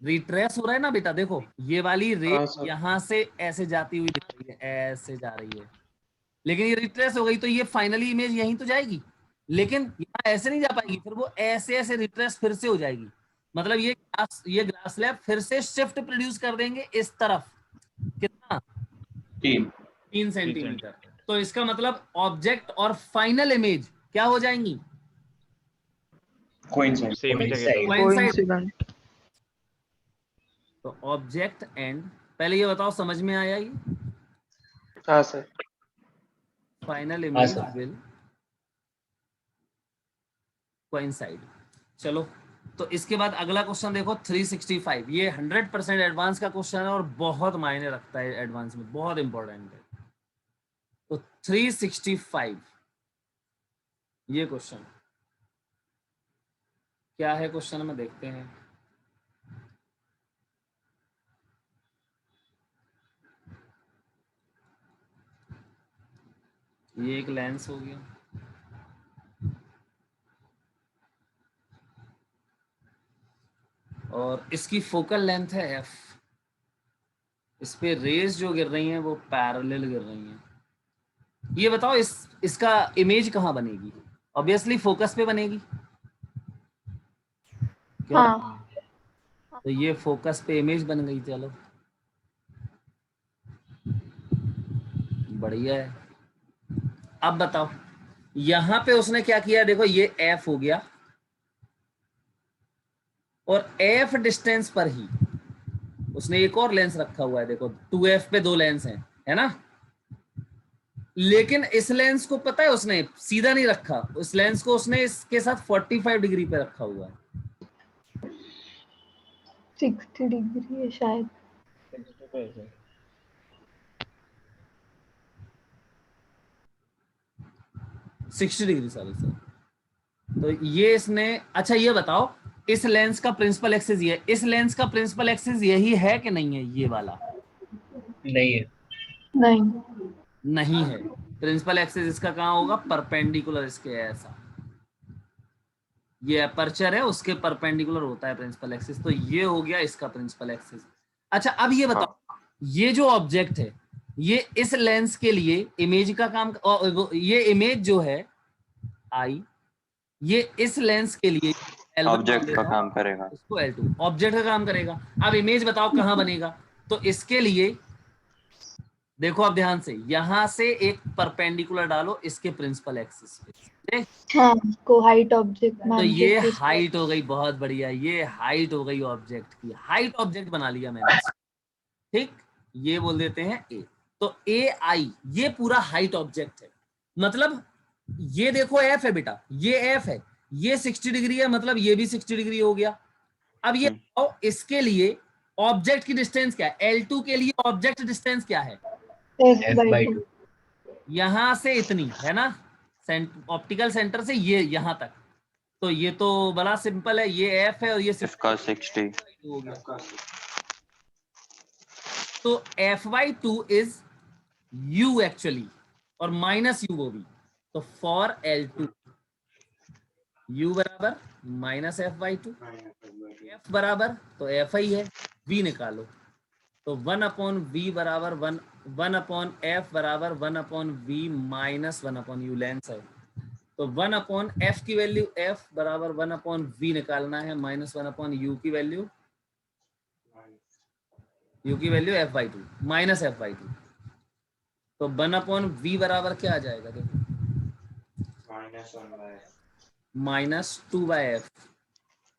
रिट्रेस हो रहा है ना बेटा, देखो ये वाली रे हाँ सर। यहां से ऐसे जाती हुई दिख रही है, ऐसे जा रही है, लेकिन ये रिट्रेस हो गई तो ये फाइनली इमेज यहीं तो जाएगी, लेकिन यहाँ ऐसे नहीं जा पाएगी, फिर वो ऐसे ऐसे रिट्रेस फिर से हो जाएगी, मतलब ये ग्लास स्लैब फिर से शिफ्ट प्रोड्यूस कर देंगे इस तरफ, कितना 3 सेंटीमीटर, तो इसका मतलब ऑब्जेक्ट और फाइनल इमेज क्या हो जाएंगी, कोइंसाइड, Coincident. तो ऑब्जेक्ट एंड, पहले ये बताओ समझ में आया ये, हाँ sir, final image sir. Will coincide. चलो तो इसके बाद अगला क्वेश्चन देखो 365, ये 100% एडवांस का क्वेश्चन है और बहुत मायने रखता है एडवांस में, बहुत इंपॉर्टेंट है। तो 365 ये क्वेश्चन क्या है, क्वेश्चन में देखते हैं। ये एक लेंस हो गया, और इसकी फोकल लेंथ है f, इस पे रेज जो गिर रही हैं वो पैरेलल गिर रही हैं, ये बताओ इसका इमेज कहाँ बनेगी, ऑब्वियसली फोकस पे बनेगी, क्यों? हाँ, तो ये फोकस पे इमेज बन गई, चलो बढ़िया है। अब बताओ यहां पे उसने क्या किया, देखो ये f हो गया और f डिस्टेंस पर ही उसने एक और लेंस रखा हुआ है, देखो 2f पे 2 लेंस हैं, है ना, लेकिन इस लेंस को पता है उसने सीधा नहीं रखा, उस लेंस को उसने इसके साथ 45 डिग्री पे रखा हुआ है, 60 डिग्री है शायद। 60 डिग्री सॉरी सर, तो ये इसने, अच्छा ये बताओ इस लेंस का प्रिंसिपल एक्सिस ये, इस लेंस का प्रिंसिपल एक्सिस यही है कि नहीं है, ये वाला नहीं है, नहीं, नहीं है, प्रिंसिपल एक्सिस इसका कहाँ होगा, परपेंडिकुलर इसके, ऐसा ये अपर्चर है उसके परपेंडिकुलर होता है प्रिंसिपल एक्सिस, तो ये हो गया इसका प्रिंसिपल एक्सिस। अच्छा अब ये बताओ ये जो ऑब्जेक्ट है ये इस लेंस के लिए इमेज का काम, ये इमेज जो है आई, ये इस लेंस के लिए L1 ऑब्जेक्ट का मान काम करेगा। इसको L2 ऑब्जेक्ट का काम करेगा। अब इमेज बताओ कहाँ बनेगा, तो इसके लिए देखो अब ध्यान से, यहां से एक परपेंडिकुलर डालो इसके प्रिंसिपल एक्सिस पे, हाँ, को हाइट ऑब्जेक्ट तो मान ये के हाइट हो गई, बहुत बढ़िया, ये हाइट हो गई ऑब्जेक्ट की, हाइट ऑब्जेक्ट बना लिया मैंने, ठीक, ये बोल देते हैं ए। तो ए आई ये पूरा हाइट ऑब्जेक्ट है, मतलब ये देखो एफ है बेटा, ये एफ है, ये 60 डिग्री है, मतलब ये भी 60 डिग्री हो गया। अब ये बताओ इसके लिए ऑब्जेक्ट की डिस्टेंस क्या है, L2 के लिए ऑब्जेक्ट डिस्टेंस क्या है, f/2 यहां से इतनी है ना, ऑप्टिकल सेंटर से ये यहां तक, तो ये तो बड़ा सिंपल है, ये एफ है और ये इसका 60 हो गया। तो Fy2 इज u एक्चुअली, और माइनस u वो भी, तो फॉर L2 u बराबर माइनस Fy2, f बराबर तो Fi है, v निकालो, तो 1/v बराबर 1/f बराबर 1/v माइनस 1/u लेंस है, तो 1/f की वैल्यू f बराबर 1/v निकालना है, माइनस 1/u की वैल्यू, u की वैल्यू Fy2 माइनस Fy2, तो 1/v बराबर क्या आ जाएगा, देखो -2/f,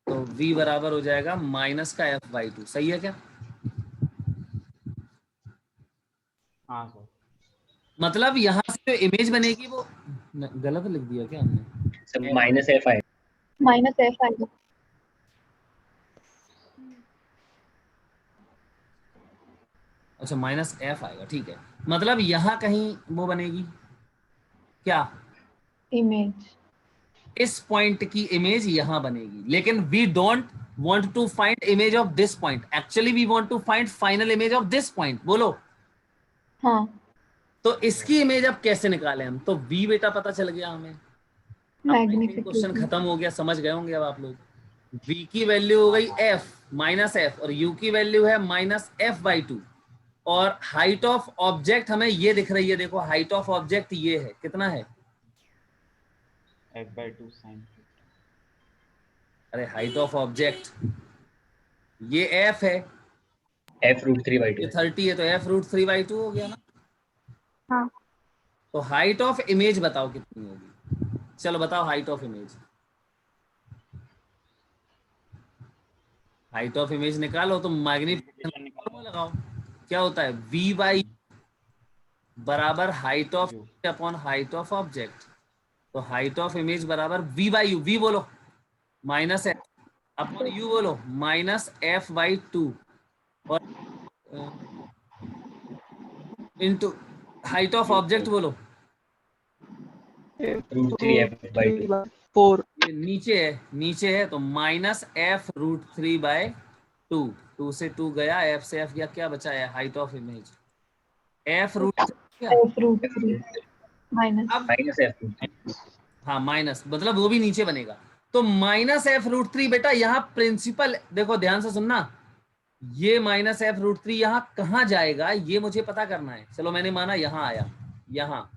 तो v बराबर हो जाएगा माइनस का Fy2, सही है क्या? हाँ सर। मतलब यहाँ से जो इमेज बनेगी वो गलत लिख दिया क्या हमने, सब -fi माइनस एफ आएगा। अच्छा माइनस एफ आएगा, ठीक है, मतलब यहाँ कहीं वो बनेगी क्या, इमेज इस पॉइंट की इमेज यहाँ बनेगी, लेकिन we don't want to find image of this point, actually we want to find final image of this point, बोलो। हाँ तो इसकी इमेज अब कैसे निकालें हम, तो v बेटा पता चल गया हमें, क्वेश्चन खत्म हो गया, समझ गए होंगे अब आप लोग। v की वैल्यू हो गई f माइनस एफ, और u की वैल्यू है माइनस F/2, और हाइट ऑफ ऑब्जेक्ट हमें ये दिख रही है, देखो हाइट ऑफ ऑब्जेक्ट ये है, कितना है, f/2 sin। अरे हाइट ऑफ ऑब्जेक्ट ये f है, f√3/2 ये 30 है, तो f√3/2 हो गया ना। हाँ तो हाइट ऑफ इमेज बताओ कितनी होगी, चलो बताओ height of image, height of image निकालो, तो मैग्नीफिकेशन फॉर्मूला लगाओ, क्या होता है v/u बराबर height of upon height of object, तो हाइट ऑफ इमेज बराबर v/u, v बोलो माइनस एफ अपॉन u बोलो माइनस F/2, और इनटू हाइट ऑफ ऑब्जेक्ट बोलो, √3f/2 ये नीचे है तो माइनस F√3/2, 2 से 2 गया, f से f गया, क्या बचा है height of image F√3 F√3 minus अब -f हाँ माइनस, मतलब वो भी नीचे बनेगा, तो माइनस F√3 बेटा यहाँ प्रिंसिपल, देखो ध्यान से सुनना, ये माइनस F√3 यहाँ कहाँ जाएगा ये मुझे पता करना है, चलो मैंने माना यहाँ आया, यहाँ,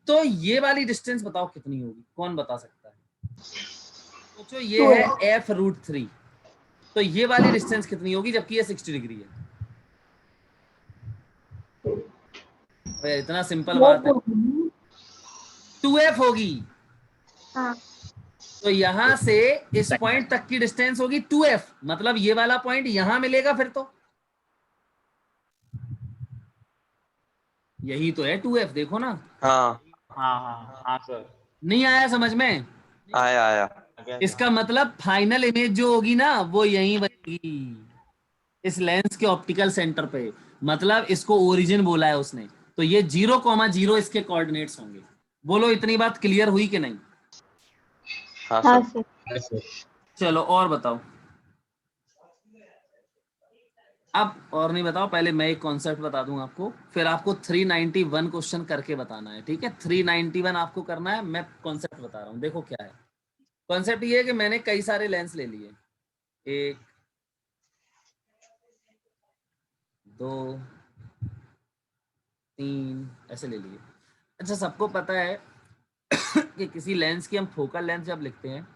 तो ये वाली डिस्टेंस बताओ कितनी होगी, कौन बता सकता है, सोचो ये है F√3, तो ये वाली डिस्टेंस कितनी होगी, जबकि ये 60 डिग्री है, अरे इतना सिंपल बात है, 2f होगी, हाँ तो यहां से इस पॉइंट तक की डिस्टेंस होगी 2f, मतलब ये वाला पॉइंट यहां मिलेगा, फिर तो यही तो है 2f, देखो ना, हाँ हाँ सर। नहीं आया समझ में, आया इसका मतलब फाइनल इमेज जो होगी ना वो यहीं बनेगी, इस लेंस के ऑप्टिकल सेंटर पे, मतलब इसको ओरिजिन बोला है उसने, तो ये 0,0 इसके कोऑर्डिनेट्स होंगे, बोलो इतनी बात क्लियर हुई कि नहीं, हाँ हाँ सर सर। चलो और बताओ, अब और नहीं बताओ, पहले मैं एक कॉन्सेप्ट बता दूं आपको, फिर आपको 391 क्वेश्चन करके बताना है, ठीक है, 391 आपको करना है, मैं कॉन्सेप्ट बता रहा हूं, देखो क्या है कॉन्सेप्ट, ये है कि मैंने कई सारे लेंस ले लिए, 1 2 3 ऐसे ले लिए, अच्छा सबको पता है कि किसी लेंस की हम फोकल लेंथ जब लिखते हैं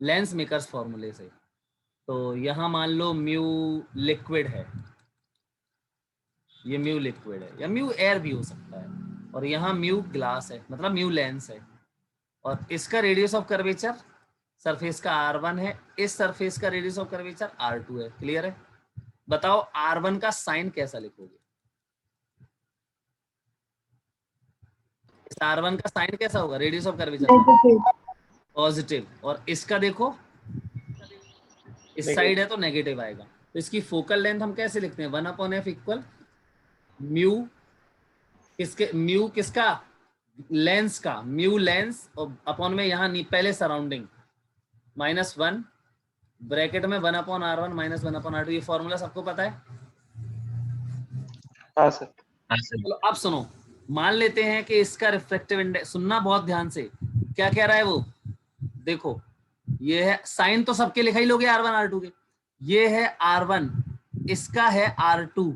लेंस मेकर्स फॉर्मूले से, तो यहाँ मान लो म्यू लिक्विड है, ये म्यू लिक्विड है, या म्यू एयर भी हो सकता है, और यहाँ म्यू ग्लास है, मतलब म्यू लेंस है, और इसका रेडियस ऑफ कर्वेचर सरफेस का R1 है, इस सरफेस का रेडियस ऑफ कर्वेचर R2 है, क्लियर है, बताओ R1 का साइन कैसा लिखोगे, इस R1 का साइन कैसा होगा, radius of curvature Negative. Positive, और इसका देखो इस साइड है तो नेगेटिव आएगा। तो इसकी फोकल लेंथ हम कैसे लिखते हैं, 1/f इक्वल म्यू म्यू किसका, लेंस का, म्यू लेंस और अपॉन में यहाँ पहले सराउंडिंग -1 ब्रैकेट में 1/r1 -1/r2। ये फॉर्मूला सबको पता है। हाँ सर। हाँ सर। चलो अब सुनो, मान लेते हैं कि इसका रिफ्रैक्टिव इंडेक्स, सुनना बहुत ध्यान से, क्या कह रहा है वो, देखो ये है साइन तो सबके लिखा ही लोगे R1 R2 के, ये है R1, इसका है R2,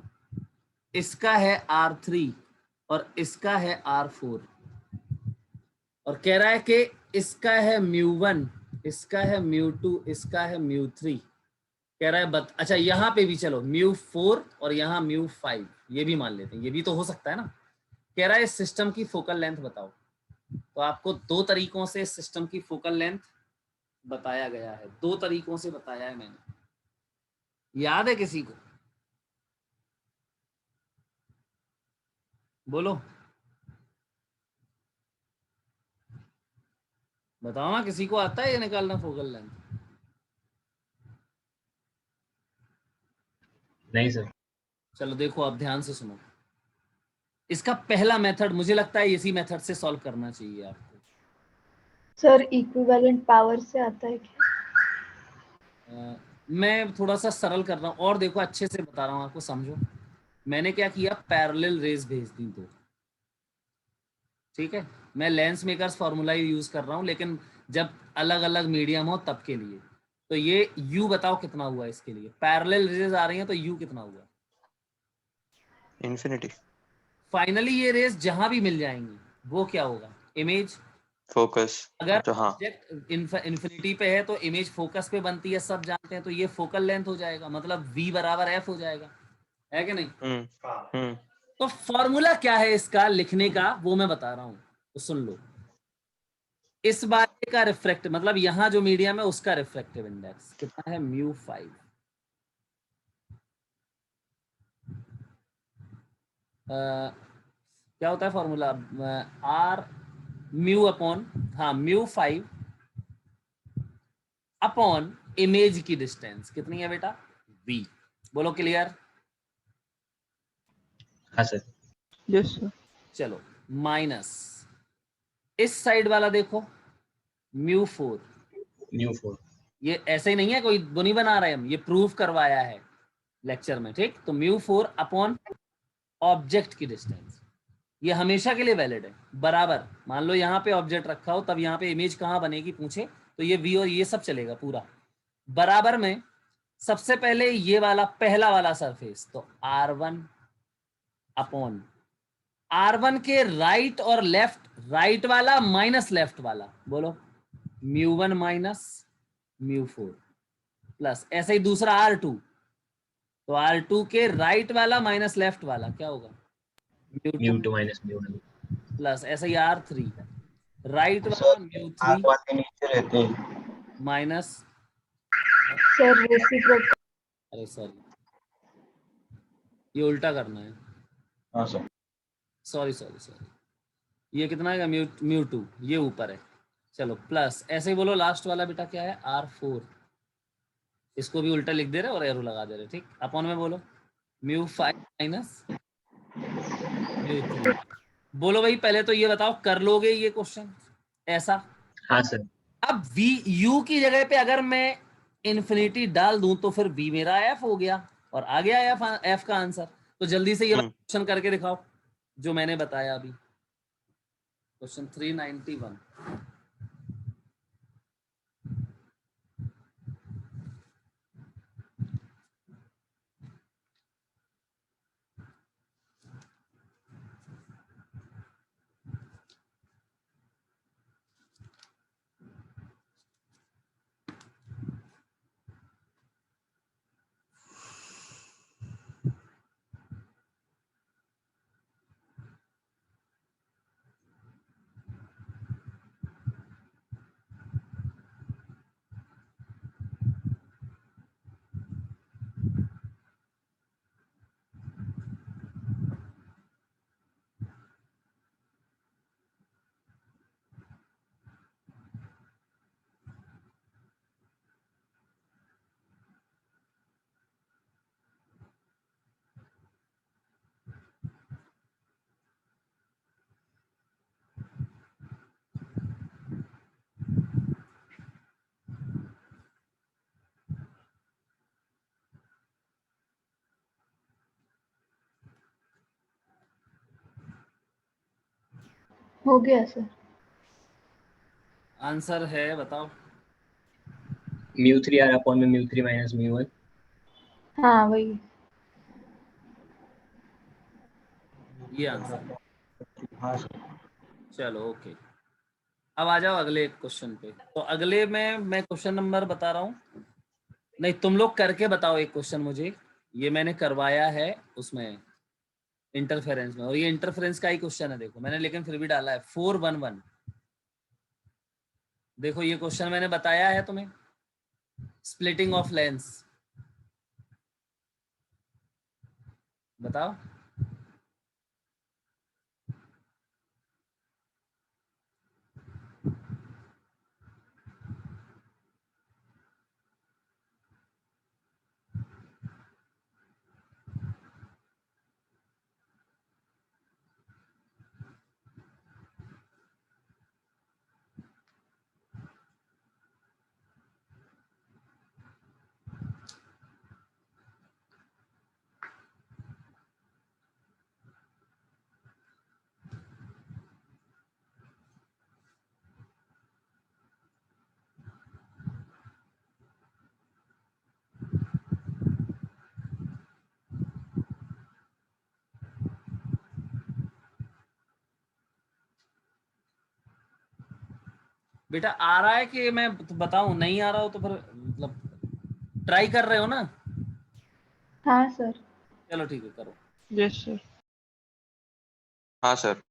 इसका है R3 और इसका है R4, और कह रहा है कि इसका है μ1, इसका है μ2, इसका है μ3, कह रहा है अच्छा यहाँ पे भी चलो μ4 और यहाँ μ5, ये भी मान लेते हैं, ये भी तो हो सकता है ना। कह रहा है इस सिस्टम की फोकल लेंथ बताओ। तो आपको दो तरीकों से इस सिस्टम की फोकल लेंथ बताया गया है, दो तरीकों से बताया है मैंने, याद है किसी को, बोलो बताओ ना, किसी को आता है ये निकालना फोकल लेंथ? नहीं सर। चलो देखो अब ध्यान से सुनो, इसका पहला मेथड मुझे लगता है इसी मेथड से सॉल्व करना चाहिए आपको। सर इक्विवेलेंट पावर से आता है क्या? मैं थोड़ा सा सरल कर रहा हूँ और देखो अच्छे से बता रहा हूँ आपको, समझो। मैंने क्या किया, पैरेलल रेज भेज दी दो, ठीक है। मैं लेंस मेकर्स फार्मूला यूज कर रहा हूँ, लेकिन जब अलग अलग मीडियम हो तब के लिए। तो ये U बताओ कितना हुआ इसके लिए, पैरेलल रेज आ रही हैं तो U कितना हुआ, इन्फिनिटी। फाइनली ये रेज जहां भी मिल जाएंगी वो क्या होगा, इमेज। फोकस। अगर तो हाँ। ऑब्जेक्ट इन्फिनिटी पे है तो इमेज फोकस पे बनती है, सब जानते हैं, तो ये फोकल लेंथ हो जाएगा, मतलब V बराबर F हो जाएगा, है कि नहीं। हम्म। तो फॉर्मूला क्या है इसका लिखने का, वो मैं बता रहा हूं, तो सुन लो। इस बार का रिफ्रैक्टिव मतलब यहां जो मीडियम है उसका रिफ्रैक्टिव इंडेक्स कितना है, μ5। क्या होता है फॉर्मूला, R म्यू अपॉन, हाँ μ5 अपॉन इमेज की डिस्टेंस कितनी है बेटा, V। बोलो क्लियर। हाँ सर। Yes sir. चलो माइनस इस साइड वाला देखो μ4, μ4। ये ऐसे ही नहीं है, कोई बुनी बना रहे हम, ये प्रूफ करवाया है लेक्चर में, ठीक। तो μ4 अपॉन ऑब्जेक्ट की डिस्टेंस, ये हमेशा के लिए वैलिड है, बराबर। मान लो यहाँ पे ऑब्जेक्ट रखा हो, तब यहाँ पे इमेज कहाँ बनेगी पूछे तो ये V और ये सब चलेगा पूरा, बराबर में। सबसे पहले ये वाला पहला वाला सरफेस, तो R1 अपॉन R1 के राइट और लेफ्ट, राइट वाला माइनस लेफ्ट वाला, बोलो μ1 माइनस μ4 प्लस, ऐसे ही दूसरा R2, तो R2 के राइट वाला माइनस लेफ्ट वाला क्या होगा, μ2 माइनस μ1। प्लस, ऐसे ही R3 राइट वाला सर μ3 R1 के नीचे रहते हैं। Minus, sir reciprocal. अरे सॉरी ये उल्टा करना है, हाँ सर। सॉरी ये कितना है, μ2 ये ऊपर है। चलो प्लस, ऐसे ही बोलो लास्ट वाला बेटा क्या है, R4, इसको भी उल्टा लिख दे रहे और एरो लगा दे रहे, ठीक। अपॉन में बोलो μ5 माइनस μ3। बोलो भाई पहले तो ये बताओ, कर लोगे ये क्वेश्चन ऐसा। हाँ सर। अब V U की जगह पे अगर मैं इन्फिनिटी डाल दूं तो फिर V मेरा F हो गया और आ गया F का आंसर। तो जल्दी से ये क्वेश्चन करके दिखाओ जो मैंने बताया अभी, क्वेश्चन 391। हो गया सर। आंसर है बताओ। म्यू 3 r में म्यू 3 माइनस म्यू 1। हाँ वही। ये आंसर। हाँ सर। चलो ओके, अब आ जाओ अगले क्वेश्चन पे। तो अगले में मैं क्वेश्चन नंबर बता रहा हूँ, नहीं तुम लोग करके बताओ एक क्वेश्चन मुझे। ये मैंने करवाया है उसमें इंटरफेरेंस में, और ये इंटरफेरेंस का ही क्वेश्चन है देखो मैंने, लेकिन फिर भी डाला है 411। देखो ये क्वेश्चन मैंने बताया है तुम्हें, स्प्लिटिंग ऑफ लेंस, बताओ। बेटा आ रहा है कि मैं बताऊं, नहीं आ रहा हो तो फिर मतलब ट्राई कर रहे हो ना? हाँ सर। चलो ठीक है करो। Yes sir. हाँ सर।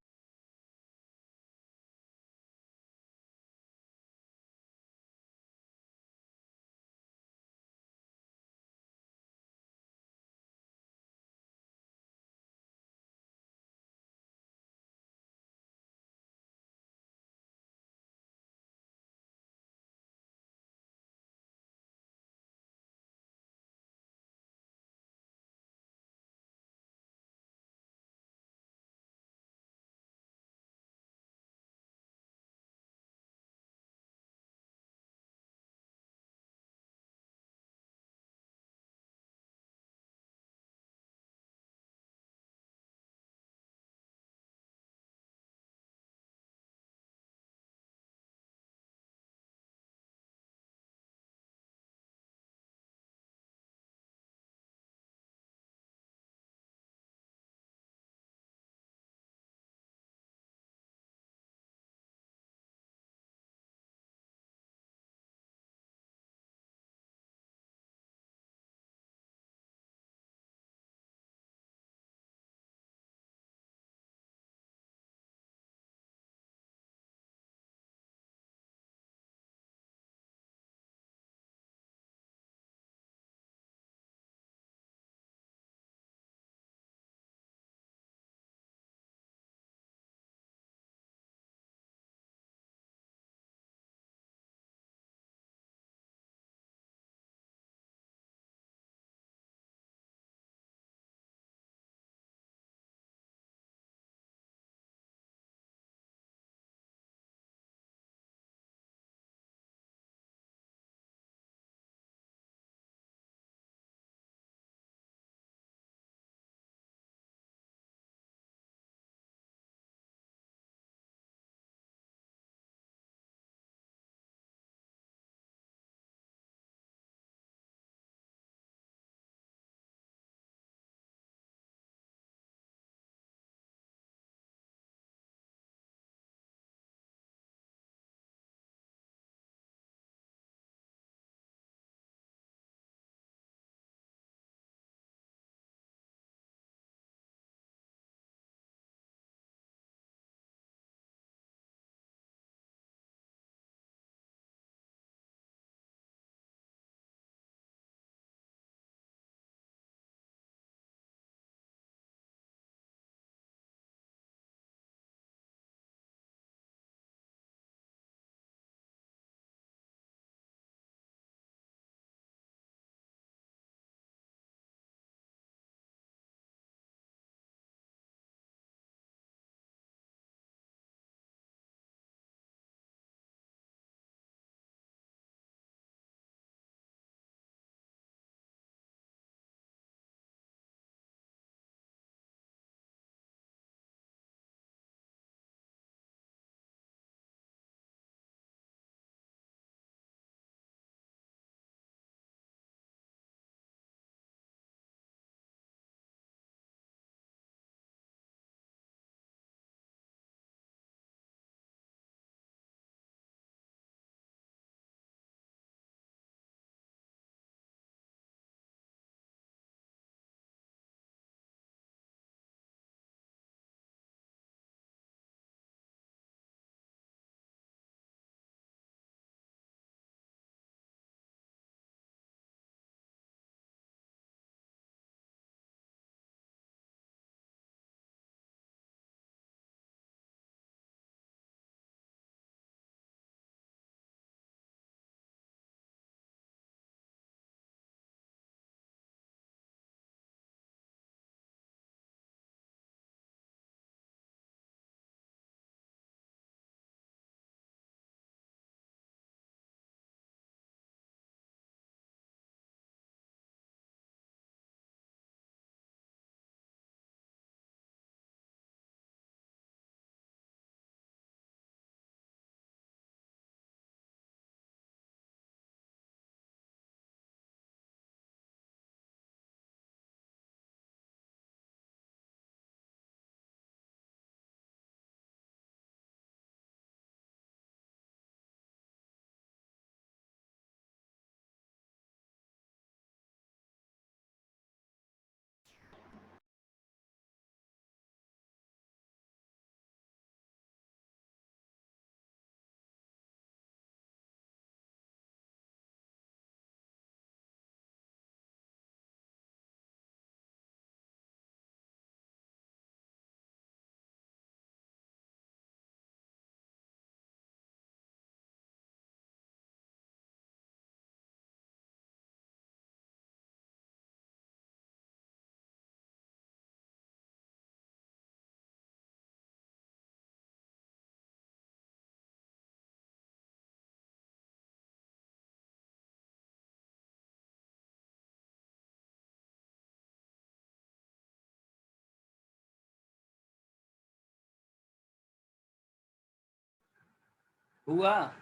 हुआ?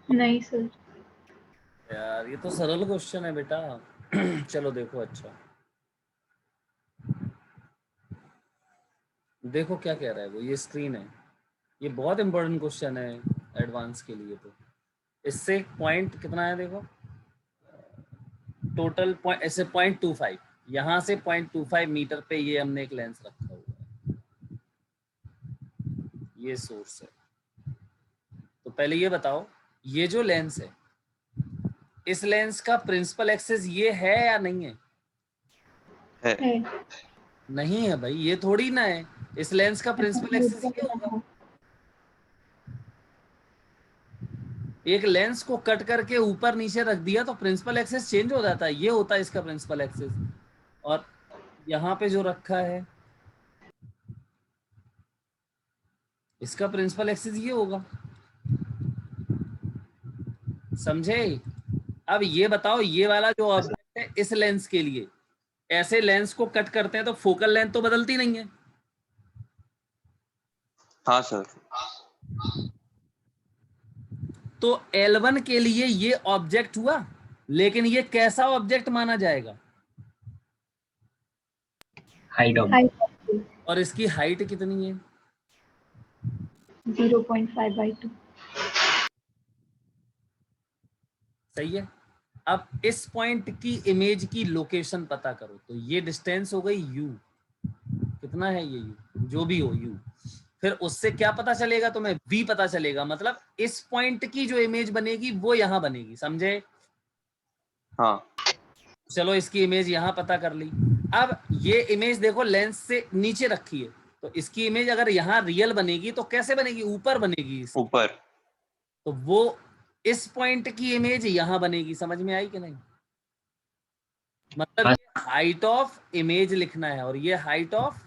नहीं सर। यार ये तो सरल क्वेश्चन है बेटा। चलो देखो, अच्छा देखो क्या कह रहा है वो, ये स्क्रीन है, ये बहुत इंपॉर्टेंट क्वेश्चन है एडवांस के लिए। तो इससे पॉइंट कितना है देखो, टोटल पॉइंट ऐसे 0.25, यहाँ से 0.25 मीटर पे ये हमने एक लेंस रखा हुआ है, ये सोर्स है। तो पहले ये बताओ, ये जो लेंस है, इस लेंस का प्रिंसिपल एक्सिस ये है या नहीं है? है। नहीं है भाई, ये थोड़ी ना है। इस लेंस का प्रिंसिपल एक्सिस ये होगा। एक लेंस को कट करके ऊपर नीचे रख दिया तो प्रिंसिपल एक्सिस चेंज हो जाता है, ये होता है इसका प्रिंसिपल एक्सिस। और यहाँ पे जो रखा है इसका प्रिंसिपल एक्सिस ये होगा, समझे? अब ये बताओ, ये वाला जो ऑब्जेक्ट है इस लेंस के लिए, ऐसे लेंस को कट करते हैं तो फोकल लेंथ तो बदलती नहीं है। हाँ सर। तो L1 के लिए ये ऑब्जेक्ट हुआ, लेकिन ये कैसा ऑब्जेक्ट माना जाएगा? हाइट ऑफ हाइट और इसकी हाइट कितनी है? 0.5/2। सही है। अब इस पॉइंट की इमेज की लोकेशन पता करो। तो ये डिस्टेंस हो गई u, कितना है ये u, जो भी हो u। फिर उससे क्या पता चलेगा तुम्हें? v पता चलेगा। मतलब इस पॉइंट की जो इमेज बनेगी वो यहां बनेगी, समझे? हाँ चलो इसकी इमेज यहां पता कर ली। अब ये इमेज देखो लेंस से नीचे रखी है, तो इसकी इमेज अगर यहाँ रियल बनेगी तो कैसे बनेगी? ऊपर बनेगी। ऊपर। तो वो इस पॉइंट की इमेज यहां बनेगी। समझ में आई कि नहीं? मतलब ये हाइट ऑफ इमेज लिखना है और ये हाइट ऑफ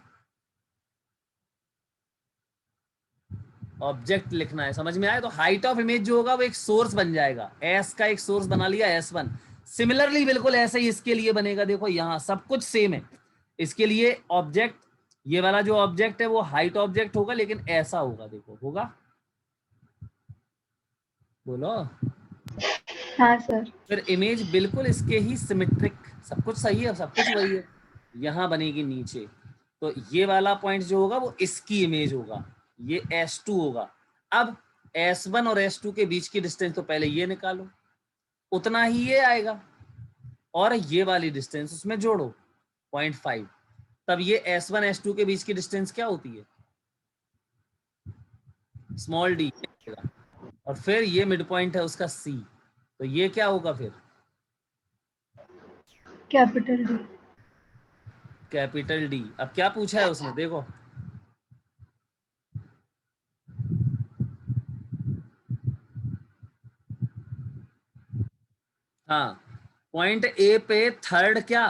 ऑब्जेक्ट लिखना है। समझ में आया? तो हाइट ऑफ इमेज जो होगा वो एक सोर्स बन जाएगा, एस का एक सोर्स बना लिया, S1। सिमिलरली बिल्कुल ऐसे ही इसके लिए बनेगा। देखो यहाँ सब कुछ सेम है। इसके लिए ऑब्जेक्ट, ये वाला जो ऑब्जेक्ट है वो हाइट ऑब्जेक्ट होगा, लेकिन ऐसा होगा। देखो होगा, बोलो। हाँ सर। फिर इमेज बिल्कुल इसके ही सिमेट्रिक, सब कुछ सही है, सब कुछ वही है, यहाँ बनेगी नीचे। तो ये वाला पॉइंट जो होगा वो इसकी इमेज होगा, ये S2 होगा। अब S1 और S2 के बीच की डिस्टेंस तो पहले ये निकालो, उतना ही ये आएगा, और ये वाली डिस्टेंस उसमें जोड़ो 0.5। तब ये S1 S2 के बीच की डिस्टेंस क्या होती है? Small d। और फिर ये मिड पॉइंट है उसका C, तो ये क्या होगा फिर? Capital D। Capital D। अब क्या पूछा है उसने देखो, हाँ, पॉइंट A पे थर्ड क्या?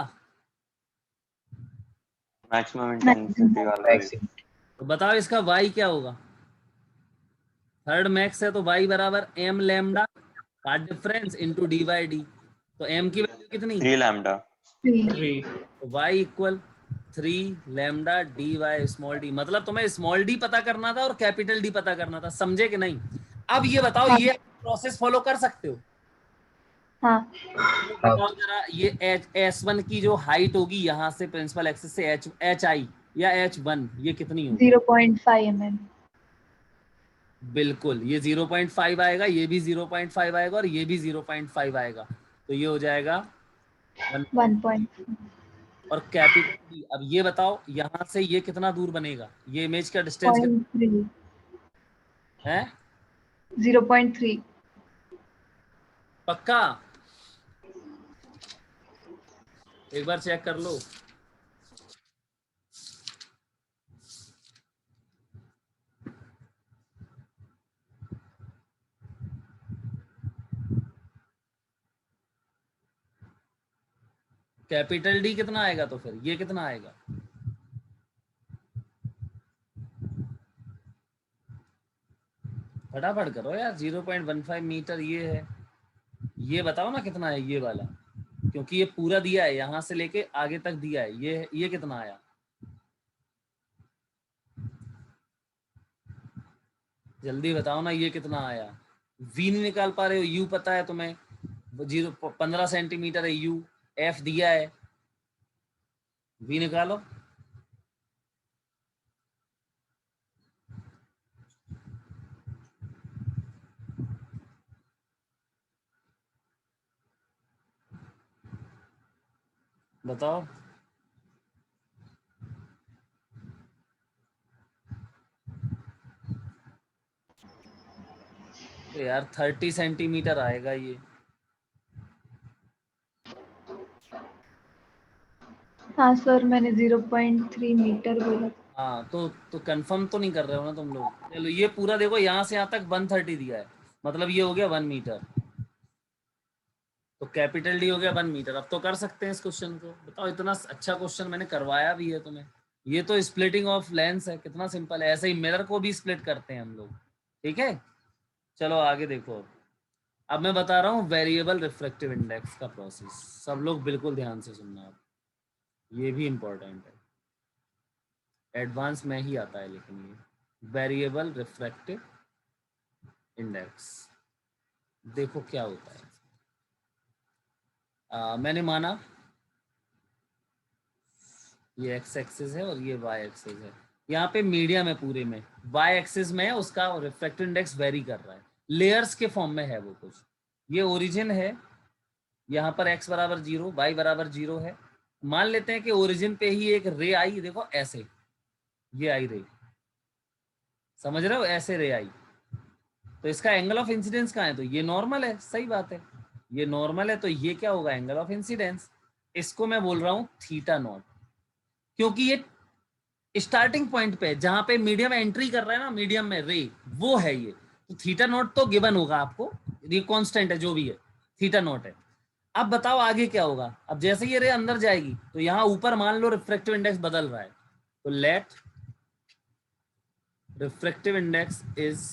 मैक्सिमम इंटेंसिटी वाला है। तो बताओ इसका y क्या होगा? थर्ड मैक्स है तो y बराबर m लैम्डा का डिफरेंस इनटू d/d। तो m की वैल्यू कितनी? 3 लैम्डा। 3। तो y equal 3 lambda dy small d। मतलब तुम्हें स्मॉल d पता करना था और कैपिटल D पता करना था, समझे कि नहीं? अब ये बताओ, हाँ। ये प्रोसेस फॉलो कर सकते हो? हाँ। तो बताओ जरा, ये S1 की जो हाइट होगी यहाँ से प्रिंसिपल एक्सिस से HI या H1, ये कितनी होगी? 0.5 mm। बिल्कुल, ये 0.5 आएगा, ये भी 0.5 आएगा और ये भी 0.5 आएगा। तो ये हो जाएगा 1. और कैपिटल D। अब ये बताओ यहाँ से ये कितना दूर बनेगा? ये इमेज का डिस्टेंस कितना 0.3। है? 0.3। पक्का? एक बार चेक कर लो। कैपिटल D कितना आएगा? तो फिर ये कितना आएगा? फटाफट करो यार, 0.15 मीटर ये है। ये बताओ ना कितना है ये वाला, क्योंकि ये पूरा दिया है, यहाँ से लेके आगे तक दिया है। ये कितना आया? जल्दी बताओ ना, ये कितना आया? v नहीं निकाल पा रहे हो, u पता है तुम्हें, 15 सेंटीमीटर है u, f दिया है, v निकालो। बताओ। तो यार 30 सेंटीमीटर आएगा ये। हाँ सर, मैंने 0.3 मीटर बोला। हाँ तो कंफर्म तो नहीं कर रहे हो ना तुम लोग? चलो ये पूरा देखो, यहाँ से यहाँ तक 130 दिया है, मतलब ये हो गया 1 मीटर, तो कैपिटल डी हो गया 1 मीटर। अब तो कर सकते हैं इस क्वेश्चन को। बताओ, इतना अच्छा क्वेश्चन मैंने करवाया भी है तुम्हें। ये तो स्प्लिटिंग ऑफ लेंस है, कितना सिंपल है। ऐसे ही मिरर को भी स्प्लिट करते हैं हम लोग, ठीक है। चलो आगे देखो। अब मैं बता रहा हूँ वेरिएबल रिफ्रैक्टिव इंडेक्स का प्रोसेस, सब लोग बिल्कुल ध्यान से सुनना आप, ये भी इंपॉर्टेंट है, एडवांस में ही आता है लेकिन ये वेरिएबल रिफ्रैक्टिव इंडेक्स। देखो क्या होता है। मैंने माना ये एक्स एक्सिस है और ये वाई एक्सिस है, यहाँ पे मीडियम है पूरे में, वाई एक्सिस में है, उसका रिफ्रैक्टिव इंडेक्स वेरी कर रहा है, लेयर्स के फॉर्म में है वो कुछ। ये ओरिजिन है, यहाँ पर x बराबर 0, y बराबर 0 है। मान लेते हैं कि ओरिजिन पे ही एक रे आई, देखो ऐसे, ये आई रे, समझ रहे हो, ऐसे रे आई, तो इसका एंगल ऑफ इंसिडेंस कहाँ है? तो ये नॉर्मल है, सही बात है, ये नॉर्मल है, तो ये क्या होगा? Angle of incidence. इसको मैं बोल रहा हूँ थीटा नॉट, क्योंकि ये स्टार्टिंग पॉइंट पे जहां पे मीडियम एंट्री कर रहा है ना, मीडियम में रे, वो है ये, तो थीटा नॉट तो गिवन होगा आपको, ये कांस्टेंट है जो भी है, थीटा नॉट है। अब बताओ आगे क्या होगा। अब जैसे ये रे अंदर जाएगी तो यहाँ ऊपर मान लो रिफ्रैक्टिव इंडेक्स बदल रहा है, तो let refractive index is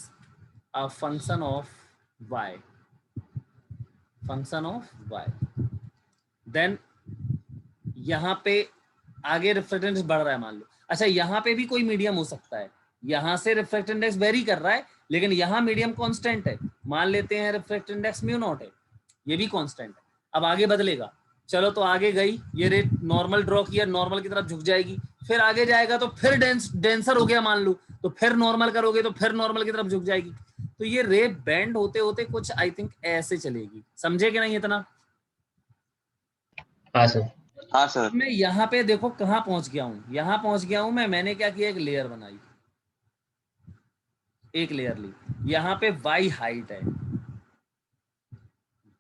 a function of y, function of y, then यहाँ पे आगे रिफ्रैक्टिव इंडेक्स बढ़ रहा है मान लो। अच्छा, यहाँ पे भी कोई मीडियम हो सकता है, यहाँ से रिफ्रैक्टिव इंडेक्स वेरी कर रहा है, लेकिन यहाँ मीडियम कांस्टेंट है, मान लेते हैं रिफ्रैक्टिव इंडेक्स म्यू नॉट है, ये भी कांस्टेंट है। अब आगे बदलेगा, चलो तो आगे गई ये रे, नॉर्मल ड्रॉ किया, नॉर्मल की तरफ झुक जाएगी, फिर आगे जाएगा तो फिर डेंसर हो गया मान लो, तो फिर नॉर्मल करोगे तो फिर नॉर्मल की तरफ झुक जाएगी, तो ये रे बेंड होते होते कुछ आई थिंक ऐसे चलेगी। समझे कि नहीं इतना? हाँ सर। हाँ सर। मैं यहाँ पे देखो कहाँ पहुंच गया हूँ, यहाँ पहुंच गया हूँ मैंने क्या किया, एक लेयर बनाई, एक लेयर ली, यहाँ पे वाई हाइट है,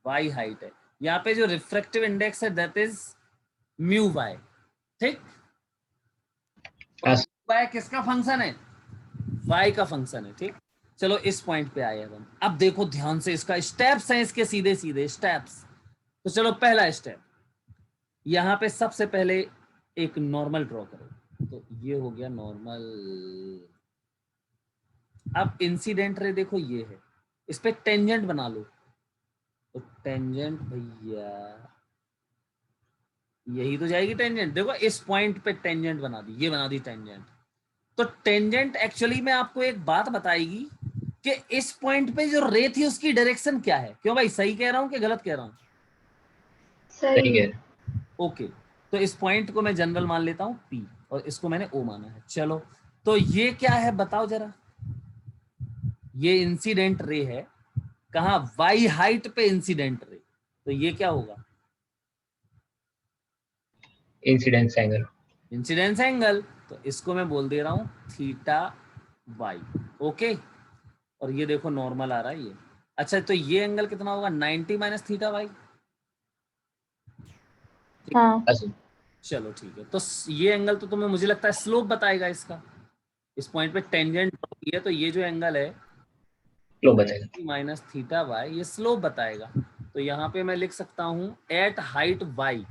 वाई हाइट है, यहाँ पे जो रिफ्रैक्टिव इंडेक्स है दैट इज म्यू वाई, ठीक। वाई किसका फंक्शन है? वाई का फंक्शन है, ठीक। चलो इस पॉइंट पे आए हम। अब देखो ध्यान से, इसका स्टेप्स हैं इसके, सीधे सीधे स्टेप्स। तो चलो पहला स्टेप, यहाँ पे सबसे पहले एक नॉर्मल ड्रॉ करो, तो ये हो गया नॉर्मल। अब इंसिडेंट रे देखो ये है, इस पे टेंजेंट बना लो, तो टेंजेंट भैया यही तो जाएगी टेंजेंट, देखो इस पॉइंट पे टेंजेंट बना दी, ये बना दी टेंजेंट। तो टेंजेंट एक्चुअली में आपको एक बात बताएगी कि इस पॉइंट पे जो रे थी उसकी डायरेक्शन क्या है। क्यों भाई, सही कह रहा हूं कि गलत कह रहा हूं? सही है। ओके, तो इस पॉइंट को मैं जनरल मान लेता हूं P, और इसको मैंने O माना है। चलो तो ये क्या है बताओ जरा, ये इंसिडेंट रे है, कहा वाई हाइट पे इंसिडेंट रे, तो ये क्या होगा? Incidence angle. इंसिडेंस एंगल, तो इसको मैं बोल दे रहा हूं थीटा वाई, ओके। और ये देखो नॉर्मल आ रहा है ये। अच्छा, तो ये एंगल कितना होगा? 90 माइनस थीटा वाई। हाँ चलो ठीक है, तो ये एंगल तो तुम्हें मुझे लगता है स्लोप बताएगा इसका, इस पॉइंट पे टेंजेंट है, तो ये जो एंगल है स्लोप बताएगा, माइनस थीटा वाई, ये स्लोप बताएगा। तो यहाँ पे मैं लिख सकता हूँ at height y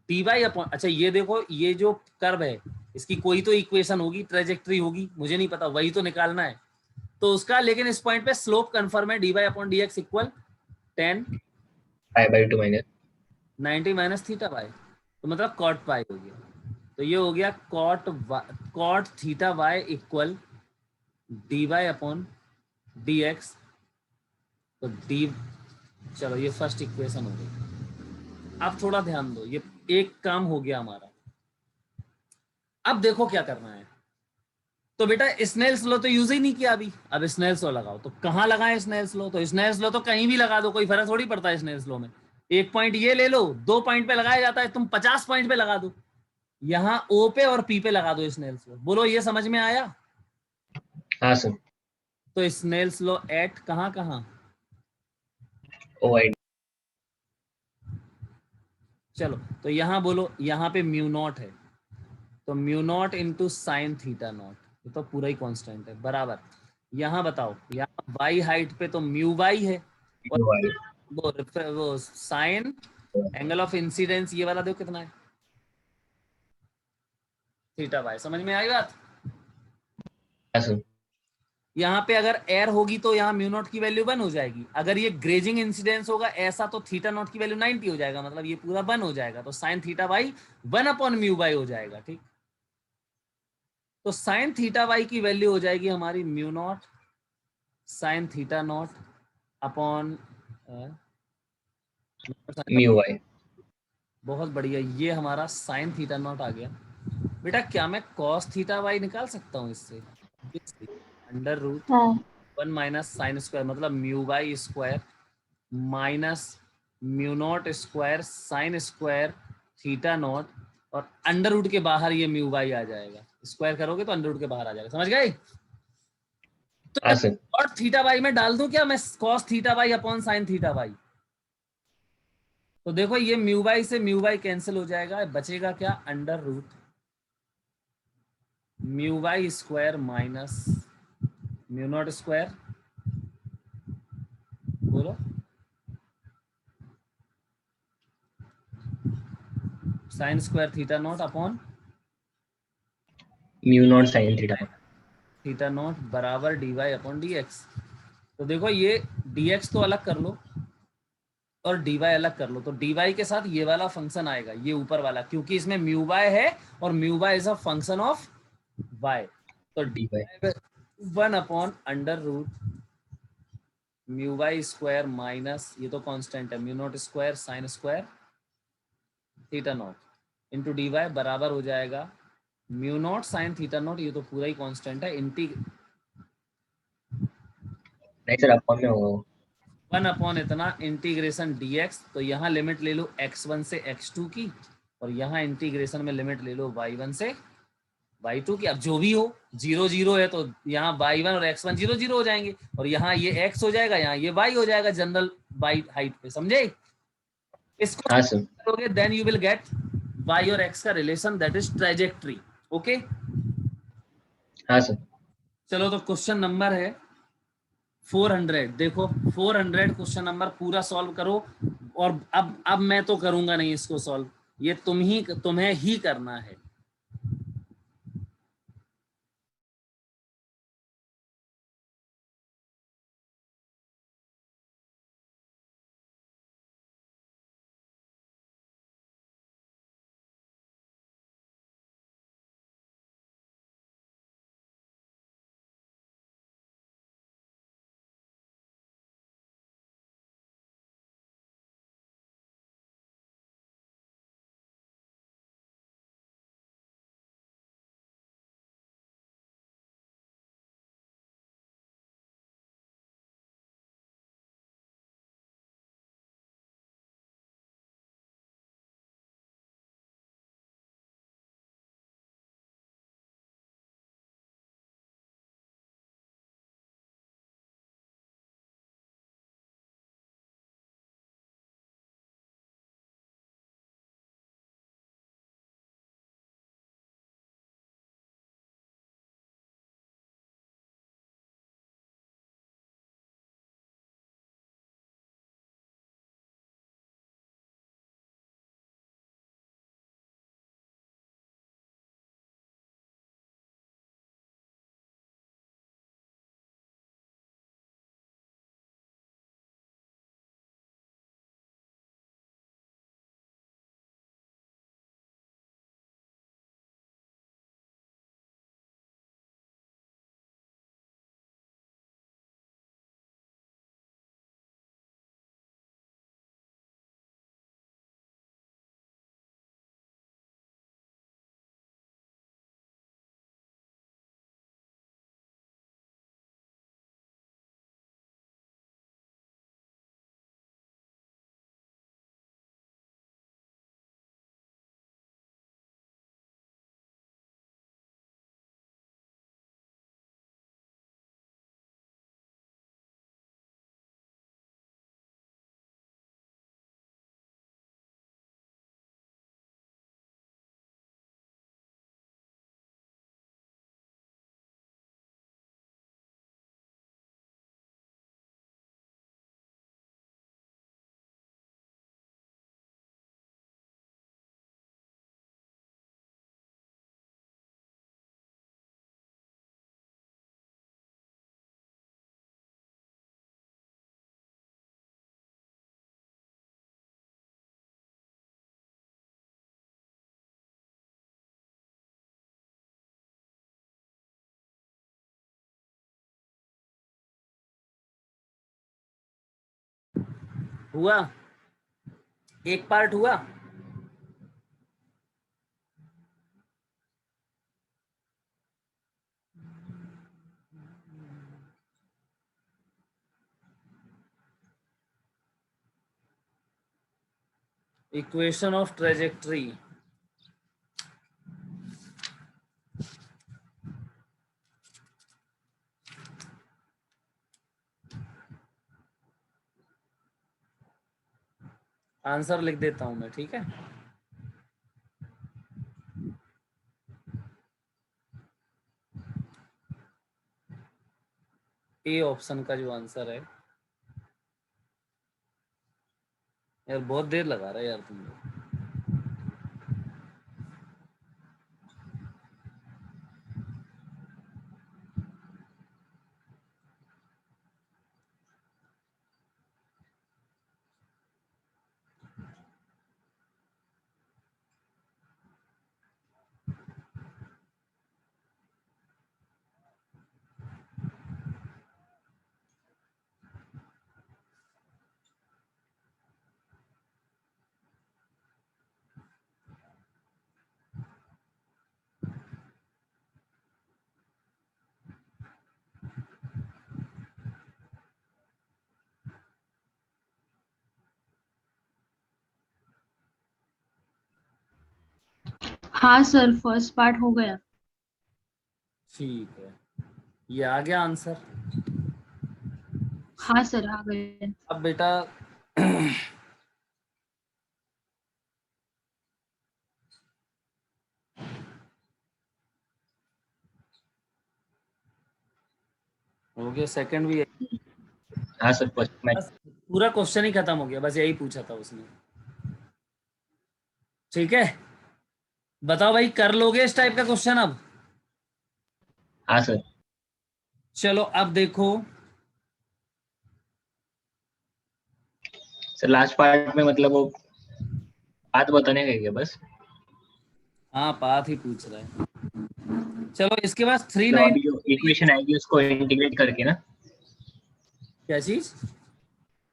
d Y upon, अच्छा ये देखो ये जो कर्व है इसकी कोई तो इक्वेशन होगी, ट्रेजेक्ट्री होगी, मुझे नहीं पता, वही तो निकालना है तो उसका, लेकिन इस पॉइंट पे स्लोप कंफर्म है, D Y upon D X equal 10 पाई/2 माइनस 90 माइनस थीटा वाई, तो मतलब कॉट पाई हो गया। तो ये हो गया cot theta y equal d Y upon dx, तो d, चलो ये फर्स्ट इक्वेशन हो गई। अब थोड़ा ध्यान दो, ये एक काम हो गया हमारा। अब देखो क्या करना है। तो बेटा स्नेल्स लॉ तो यूज ही नहीं किया अभी, अब स्नेल्स लॉ लगाओ। तो कहाँ लगाए स्नेल्स लॉ? तो स्नेल्स लॉ तो कहीं भी लगा दो, कोई फर्क थोड़ी पड़ता है स्नेल्स लॉ में। एक पॉइंट ये ले लो, 2 पॉइंट पे लगाया जाता है, तुम 50 पॉइंट पे लगा दो। यहाँ ओ पे और पी पे लगा दो स्नेल्स लॉ। बोलो ये समझ में आया? हाँ सर। तो स्नेल्स लॉ एट कहाँ कहाँ? ओ आई। चलो तो यहाँ बोलो, यहाँ पे म्यू नॉट है, तो mu naught into sine theta naught, ये तो पूरा ही कांस्टेंट है, बराबर। यहाँ बताओ, यहाँ वाई हाइट पे तो म्यू वाई है, और ओ आई। वो साइन एंगल ऑफ इंसिडेंस ये वाला देखो कितना है, थीटा वाई। समझ में आई बात? हाँ सर। यहाँ पे अगर एयर होगी तो यहाँ म्यू नॉट की वैल्यू 1 हो जाएगी। अगर ये ग्रेजिंग इंसिडेंस होगा ऐसा, तो थीटा नॉट की वैल्यू 90 हो जाएगा, मतलब ये पूरा 1 हो जाएगा। तो साइन थीटा वाई 1/म्यू वाई हो जाएगा, ठीक। तो साइन थीटा वाई की वैल्यू हो जाएगी हमारी mu naught sine theta naught upon mu I. बहुत बढ़िया, ये हमारा साइन थीटा नॉट आ गया। बेटा क्या मैं कॉस थीटा वाई निकाल सकता हूँ इससे? अंडर रूट हाँ 1 माइनस साइन स्क्वायर, मतलब mu Y square minus mu not square sine square theta not, और अंडर रूट के बाहर ये म्यू वाई आ जाएगा। स्क्वायर करोगे तो अंडर रूट के बाहर आ जाएगा। समझ गए? तो हाँ सर। कॉट थीटा वाई में डाल दूं क्या मैं, cos theta Y upon sine theta Y? तो देखो ये म्यू वाई से म्यू वाई कैंसिल हो जाएगा, बचेगा क्या? Under root mu Y square minus mu not square, बोलो sine square theta naught upon mu naught sine theta. Theta naught बराबर D Y upon D X. तो देखो ये डी एक्स तो अलग कर लो और डी वाई अलग कर लो, तो डी वाई के साथ ये वाला फंक्शन आएगा, ये ऊपर वाला, क्योंकि इसमें म्यू वाई है और mu Y is a function of Y. तो डी डी वाई। वाई 1/अंडर root mu Y square minus, ये तो कांस्टेंट है, mu not square sine square theta naught into D Y बराबर हो जाएगा mu naught sine theta naught, ये तो पूरा ही कांस्टेंट है, नहीं सर, अपॉन में होगा वो। 1 इतना इंटीग्रेशन dx। तो यहाँ लिमिट ले लो x1 से x2 की, और यहाँ इंटीग्रेशन में लिमिट ले लो y1 से y2 की। अब जो भी हो, 0 0 है तो यहाँ y1 और x1 0 0 हो जाएंगे, और यहाँ ये x हो जाएगा, यहाँ ये y हो जाएगा जनरल y हाइट पे। समझे? इसको हाँ सर। करोगे then you will get y और x का relation, that is trajectory. Okay, हाँ सर। चलो तो क्वेश्चन नंबर है 400। देखो 400 क्वेश्चन नंबर पूरा सॉल्व करो। और अब मैं तो करूंगा नहीं इसको सॉल्व, ये तुम्हें ही करना है। हुआ, एक पार्ट हुआ। इक्वेशन ऑफ ट्रेजेक्ट्री, आंसर लिख देता हूं मैं, ठीक है। ए ऑप्शन का जो आंसर है, यार बहुत देर लगा रहा है यार तुम लोग। हाँ सर, फर्स्ट पार्ट हो गया। ठीक है, ये आ गया आंसर। हाँ सर, आ गए। अब बेटा हो गया, सेकंड भी। हाँ सर, फर्स्ट मैच। बस पूरा क्वेश्चन ही खत्म हो गया, बस यही पूछा था उसने। ठीक है, बताओ भाई, कर लोगे इस टाइप का क्वेश्चन अब? हाँ सर। चलो अब देखो, सर लास्ट पार्ट में मतलब वो बात बताने का क्या बस? हाँ पाथ ही पूछ रहा है। चलो इसके बाद मतलब अभी 390 जो इक्वेशन आएगी उसको इंटीग्रेट करके ना, क्या चीज?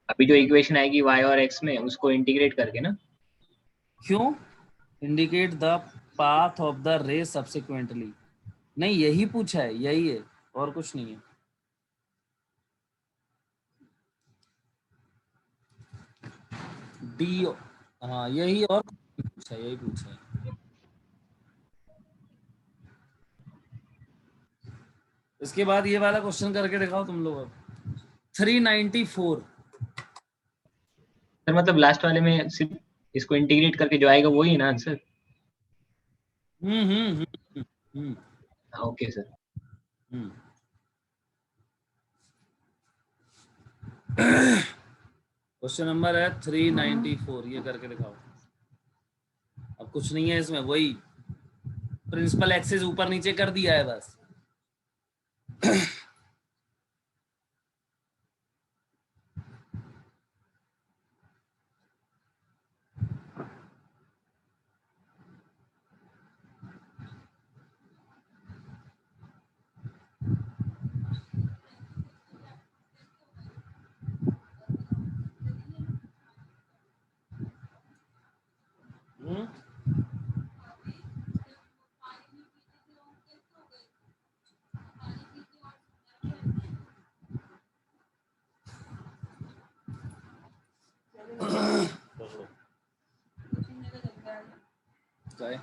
अभी जो इक्वेशन आएगी y और x में उसको इंटीग्रेट करके ना। क्यों? Indicate the path of the रे सब्सिक्वेंटली, नहीं यही पूछा है, यही है और कुछ नहीं है। डी, हाँ यही, और पूछा है, यही पूछा है। इसके बाद ये वाला क्वेश्चन करके दिखाओ तुम लोग अब। 394। सर मतलब लास्ट वाले में सिर्फ इसको इंटीग्रेट करके जो आएगा वही है ना आंसर? हम्म हम्म हम्म हम्म ओके सर। हम्म। क्वेश्चन नंबर है 394, ये करके दिखाओ। अब कुछ नहीं है इसमें, वही प्रिंसिपल एक्सेस ऊपर नीचे कर दिया है बस। हम्म? क्या है?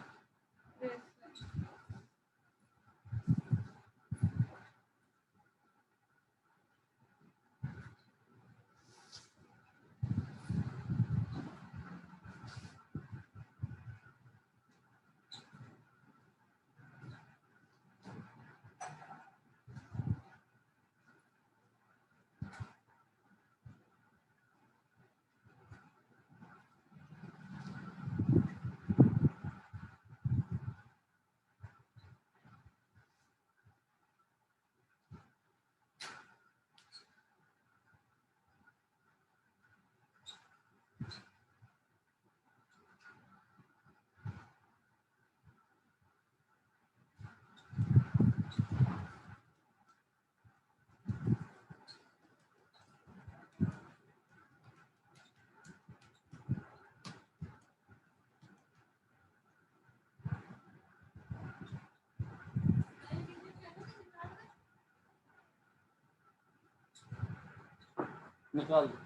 निकाल दो।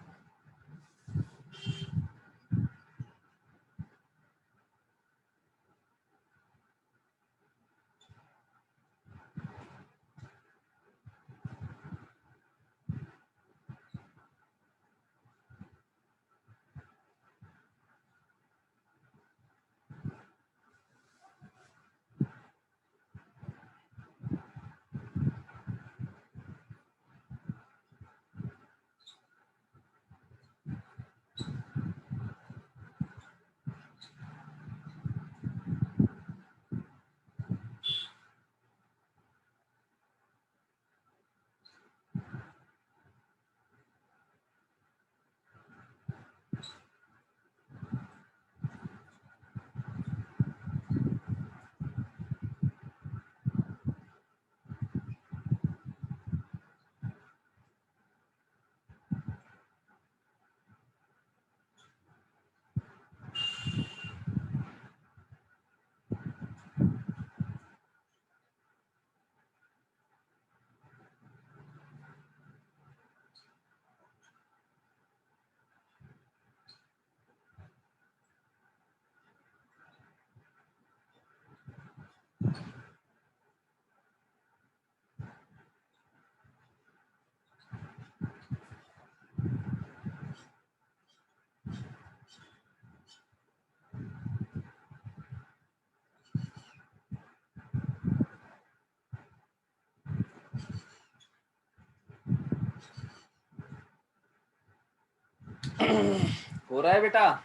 हो रहा है बेटा?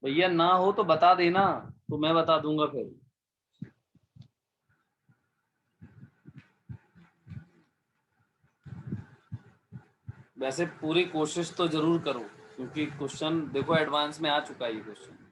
भैया ना हो तो बता देना, तो मैं बता दूंगा फिर। वैसे पूरी कोशिश तो जरूर करो, क्योंकि क्वेश्चन देखो एडवांस में आ चुका है ये क्वेश्चन।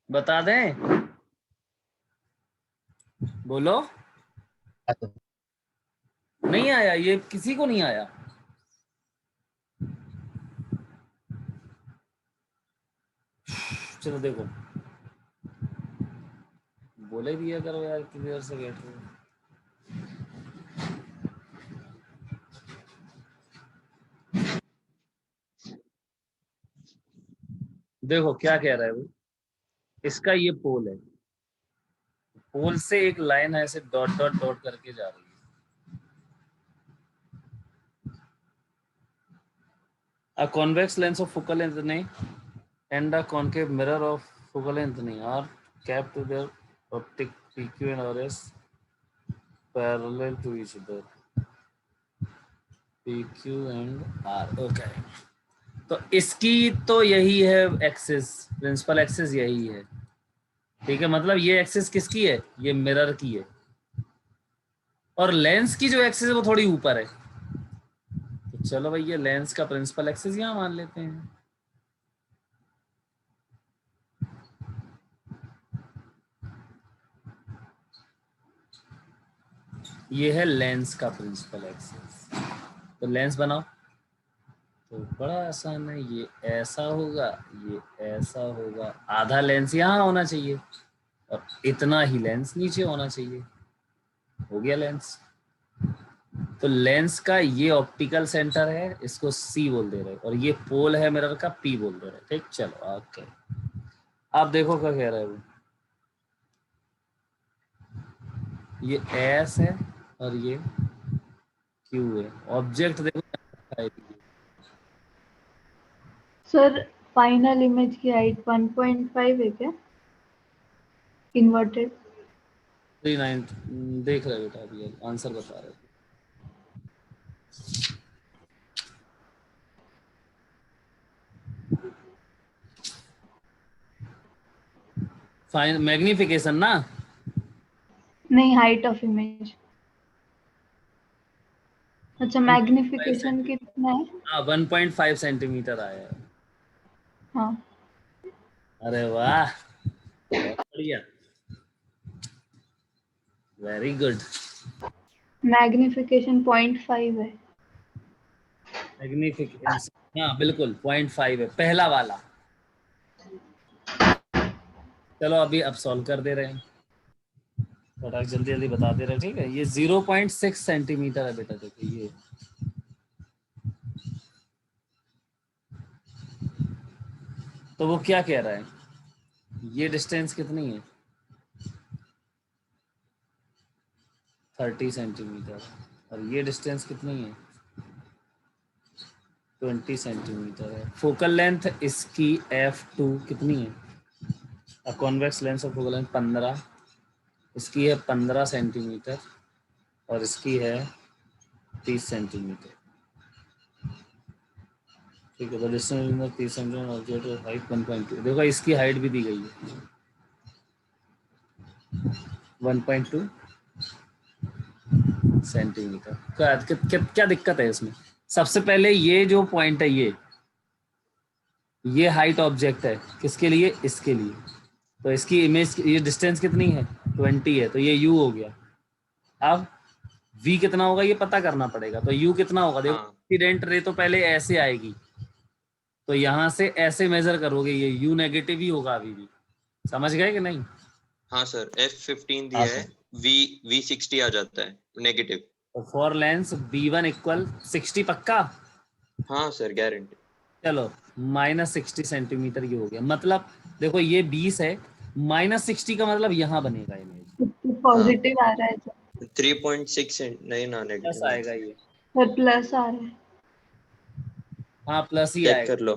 बता दें? बोलो। नहीं आया, ये किसी को नहीं आया। चलो देखो, बोले दिया करो यार, कितनी देर से बैठ रहे हो। देखो क्या कह रहा है वो, इसका ये पोल है, पोल से एक लाइन है ऐसे डॉट डॉट डॉट करके जा रही है। A convex lens of focal length and a concave mirror of focal length are kept to their optic PQ and RS parallel to each other. PQ and R. Okay. तो इसकी तो यही है axis, principal axis यही है, ठीक है। मतलब ये एक्सिस किसकी है, ये मिरर की है, और लेंस की जो एक्सिस है वो थोड़ी ऊपर है। तो चलो भाई, ये लेंस का प्रिंसिपल एक्सिस यहाँ मान लेते हैं। ये है लेंस का प्रिंसिपल एक्सिस। तो लेंस बनाओ, तो बड़ा आसान है, ये ऐसा होगा, ये ऐसा होगा, आधा लेंस यहाँ होना चाहिए और इतना ही लेंस नीचे होना चाहिए। हो गया लेंस। तो लेंस का ये ऑप्टिकल सेंटर है, इसको C बोल दे रहे, और ये पोल है मिरर का, P बोल दे रहे। ठीक, चलो ओके। आप देखो क्या कह रहा है वो, ये S है और ये Q है। ऑब्जेक्ट देखो, सर फाइनल इमेज की हाइट 1.5 है क्या, इन्वर्टेड? 39 देख रहे बेटा, अभी आंसर बता रहे। फाइन मैग्निफिकेशन ना, नहीं, हाइट ऑफ इमेज। अच्छा, मैग्निफिकेशन कितना है? हाँ 1.5 सेंटीमीटर आया है। हाँ, अरे वाह, बहुत बढ़िया, वेरी गुड। मैग्निफिकेशन 0.5 है। मैग्निफिकेशन हाँ बिल्कुल 0.5 है, पहला वाला। चलो अभी अब सॉल्व कर दे रहे हैं, फटाक जल्दी जल्दी बता दे रहे हैं, ठीक है। ये 0.6 सेंटीमीटर है बेटा, देखो ये। तो वो क्या कह रहा है, ये डिस्टेंस कितनी है, 30 सेंटीमीटर, और ये डिस्टेंस कितनी है, 20 सेंटीमीटर है। फोकल लेंथ इसकी f2 कितनी है, convex lens of focal length 15, इसकी है 15 सेंटीमीटर और इसकी है 30 सेंटीमीटर, ठीक है। तो डिस्टेंस 30 सेंटीमीटर, ऑब्जेक्ट हाइट 1.2। देखो इसकी हाइट भी दी गई है 1.2 सेंटीमीटर। क्या दिक्कत है इसमें? सबसे पहले ये जो पॉइंट है, ये हाइट ऑब्जेक्ट है किसके लिए, इसके लिए। तो इसकी इमेज, ये डिस्टेंस कितनी है 20 है, तो ये u हो गया। अब v कितना होगा ये पता करना पड़ेगा, तो u कितना होगा, देखो इंसिडेंट रे तो पहले ऐसे आएगी, तो यहाँ से ऐसे मेजर करोगे, ये u नेगेटिव ही होगा अभी भी। समझ गए कि नहीं? हाँ सर, F15 दिया है, V60 आ जाता है नेगेटिव। तो फॉर लेंस B1 इक्वल 60 पक्का? हाँ सर, गारंटी। चलो -60 सेंटीमीटर ये हो गया। मतलब देखो ये 20 है, -60 का मतलब यहाँ बनेगा इमेज, पॉजिटिव आ रहा है सर। 3.6 नहीं ना, प्लस नेगेटिव आएगा ये। सर प्लस आ रहा है। हाँ प्लस ही चेक आएगा, कर लो।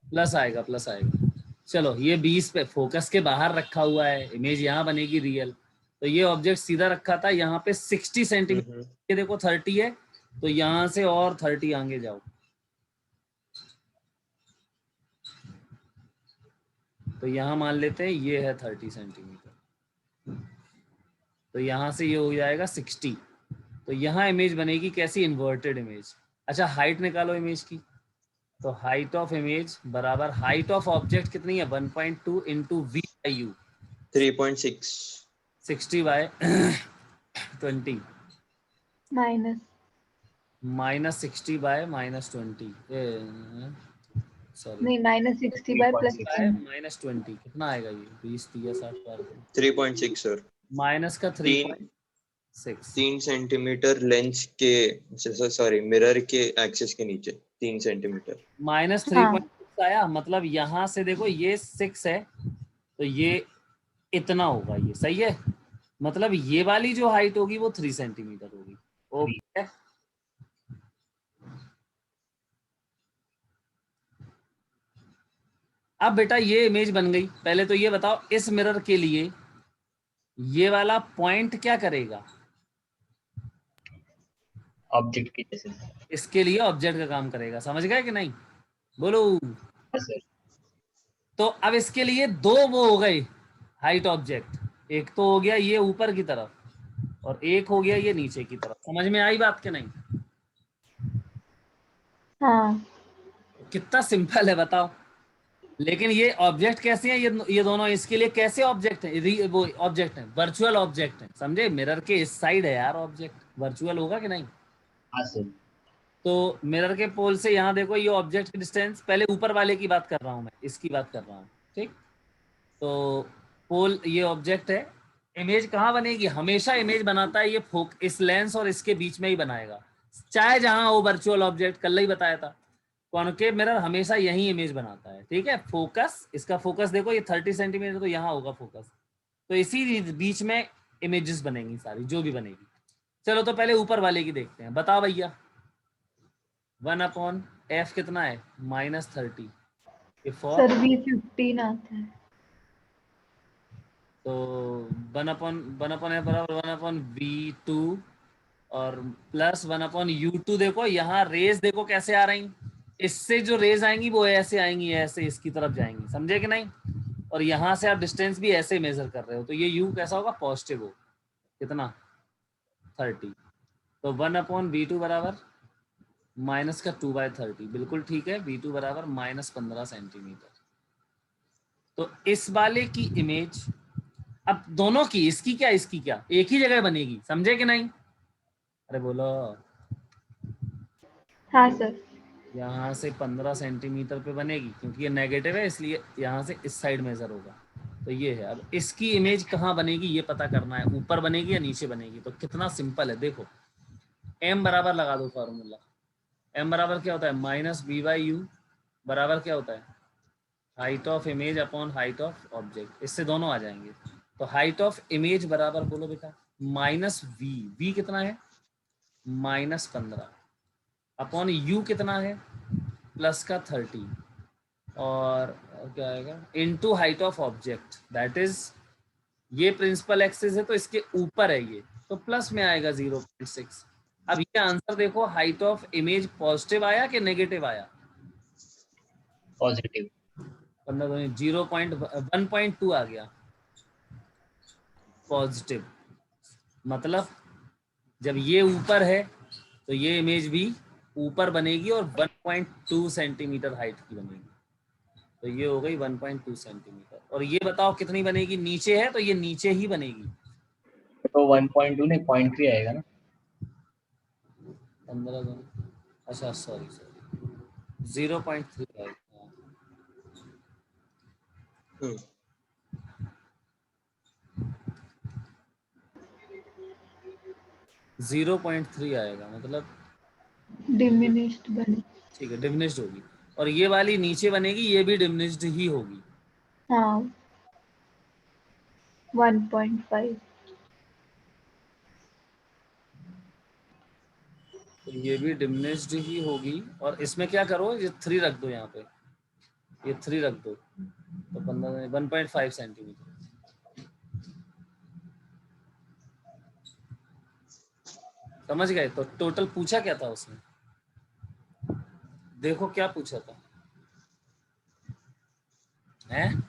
प्लस आएगा, प्लस आएगा। चलो ये 20 पे फोकस के बाहर रखा हुआ है, इमेज यहाँ बनेगी रियल। तो ये ऑब्जेक्ट सीधा रखा था यहाँ पे 60 सेंटीमीटर, ये देखो 30 है, तो यहाँ से और 30 आगे जाओ, तो यहाँ मान लेते हैं ये है 30 सेंटीमीटर, तो यहाँ से ये हो जाएगा 60। तो यहाँ इमेज बनेगी कैसी, इन्वर्टेड इमेज। अच्छा हाइट निकालो इमेज की, तो हाइट ऑफ इमेज बराबर हाइट ऑफ ऑब्जेक्ट कितनी है 1.2 into v by u, 3.6 60 by 20 minus minus 60 by minus 20 sorry नहीं minus 60 by plus 3.6 by 10 minus 20 कितना आएगा ये 20 30 60 बार 3.6 सर। माइनस का 3.6 3 सेंटीमीटर लेंस के, सॉरी मिरर के एक्सिस के नीचे 3 सेंटीमीटर। माइनस हाँ 3.6 आया, मतलब यहाँ से देखो ये 6 है तो ये इतना होगा, ये सही है। मतलब ये वाली जो हाइट होगी वो 3 सेंटीमीटर होगी। ओके, अब बेटा ये इमेज बन गई। पहले तो ये बताओ इस मिरर के लिए ये वाला पॉइंट क्या करेगा? ऑब्जेक्ट की जैसे। इसके लिए ऑब्जेक्ट का काम करेगा, समझ गए कि नहीं? बोलो। हाँ सर। तो अब इसके लिए दो वो हो गए हाइट ऑब्जेक्ट, एक तो हो गया ये ऊपर की तरफ और एक हो गया ये नीचे की तरफ। समझ में आई बात कि नहीं? हाँ कितना सिंपल है बताओ। लेकिन ये ऑब्जेक्ट कैसे हैं? ये दोनों इसके लिए कैसे ऑब्जेक्ट है? वो ऑब्जेक्ट है, वर्चुअल ऑब्जेक्ट है, समझे? मिरर के इस साइड है यार ऑब्जेक्ट, वर्चुअल होगा कि नहीं? हाँ सर। तो मिरर के पोल से यहाँ देखो ये ऑब्जेक्ट की डिस्टेंस, पहले ऊपर वाले की बात कर रहा हूँ मैं, इसकी बात कर रहा हूँ, ठीक? तो पोल ये ऑब्जेक्ट है। इमेज कहाँ बनेगी? हमेशा इमेज बनाता है ये इस लेंस और इसके बीच में ही बनाएगा, चाहे जहां हो वर्चुअल ऑब्जेक्ट। कल ही बताया था, कॉन्केव मिरर हमेशा यही इमेज बनाता है, ठीक है? फोकस, इसका फोकस देखो ये 30 सेंटीमीटर, तो यहाँ होगा फोकस। तो इसी बीच में इमेजेस बनेंगी सारी जो भी बनेगी। चलो तो पहले ऊपर वाले की देखते हैं। बताओ भैया 1/f कितना है? -30। सर V15 आता है। तो 1/f बराबर 1/v2 और प्लस 1/u2। देखो यहाँ रेज देखो कैसे आ रही, इससे जो रेज आएंगी वो ऐसे आएंगी, ऐसे इसकी तरफ जाएंगी, समझे कि नहीं? और यहाँ से आप डिस्टेंस भी ऐसे मेजर कर रहे हो, तो ये u कैसा होगा? पॉजिटिव हो, कितना? 30। तो 1/v2 बराबर माइनस का 2/30, बिल्कुल ठीक है। v2 बराबर -15 सेंटीमीटर। तो इस वाले की इमेज, अब दोनों की, इसकी क्या इसकी क्या, एक ही जगह बनेगी, समझे कि नहीं? अरे बोलो। हाँ सर। यहाँ से 15 सेंटीमीटर पे बनेगी, क्योंकि ये नेगेटिव है इसलिए यहाँ से इस साइड मेजर होगा। तो ये है। अब इसकी इमेज कहाँ बनेगी ये पता करना है, ऊपर बनेगी या नीचे बनेगी। तो कितना सिंपल है, देखो m बराबर लगा दो फॉर्मूला। m बराबर क्या होता है? -b/u बराबर क्या होता है? Height of image upon height of object. इससे दोनों आ जाएंगे। तो हाइट ऑफ इमेज बराबर बोलो बेटा -v, v कितना है? -15 अपॉन u कितना है? प्लस का 30 और क्या आएगा? Into height of object, that is ये प्रिंसिपल एक्सिस है तो इसके ऊपर है ये, तो प्लस में आएगा 0.6। अब ये आंसर देखो, हाइट ऑफ इमेज पॉजिटिव आया कि नेगेटिव आया? पॉजिटिव। 1.2 आ गया पॉजिटिव। मतलब जब ये ऊपर है तो ये इमेज भी ऊपर बनेगी और 1.2 सेंटीमीटर हाइट की बनेगी। तो ये हो गई 1.2 सेंटीमीटर। और ये बताओ कितनी बनेगी? नीचे है तो ये नीचे ही बनेगी। तो 1.2 नहीं 0.3 आएगा ना? 15, अच्छा सॉरी 0.3 आएगा। 0.3 आएगा, मतलब डिमिनिश्ड बने। ठीक है, डिमिनिश्ड होगी। और ये वाली नीचे बनेगी, ये भी डिमिनिश्ड ही होगी। हाँ 1.5। तो ये भी डिमिनिश्ड ही होगी। और इसमें क्या करो, ये 3 रख दो यहाँ पे, ये 3 रख दो, तो 1.5 सेंटीमीटर। समझ गए? तो टोटल पूछा क्या था उसने? देखो क्या पूछा था हैं?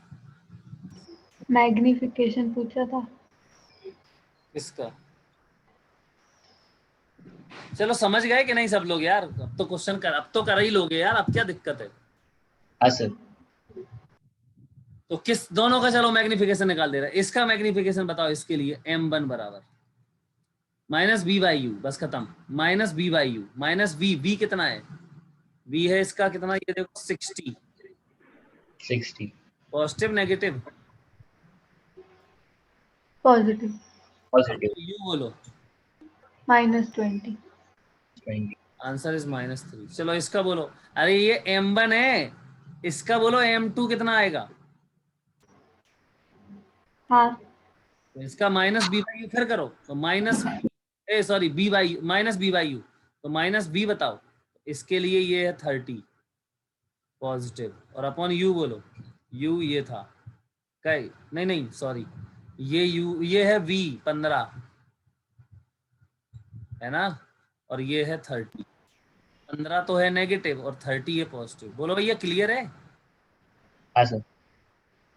मैग्निफिकेशन पूछा था। किसका? चलो समझ गए कि नहीं सब लोग यार? अब तो क्वेश्चन अब तो कर ही लोगे यार, अब क्या दिक्कत है? हाँ सर। तो किस दोनों का चलो मैग्निफिकेशन निकाल दे रहा है। इसका मैग्निफिकेशन बताओ इसके लिए, m1 बराबर माइनस बी बाई यू, बस खत्म, minus b by u minus v कितना है, v है इसका कितना, ये देखो 60 positive negative, Positive. Positive u बोलो, -20. Answer is -3। चलो इसका बोलो, अरे ये m1 है, इसका बोलो m2 कितना आएगा, हाँ. तो इसका माइनस बी बाई यू फिर करो, तो minus sorry b by minus b by u, तो माइनस बी बताओ, इसके लिए ये है 30 पॉजिटिव, और अपॉन यू बोलो, यू ये था कई नहीं सॉरी, ये यू ये है v 15 है ना, और ये है 30, 15 तो है नेगेटिव और 30 है पॉजिटिव। बोलो भैया क्लियर है, हाँ सर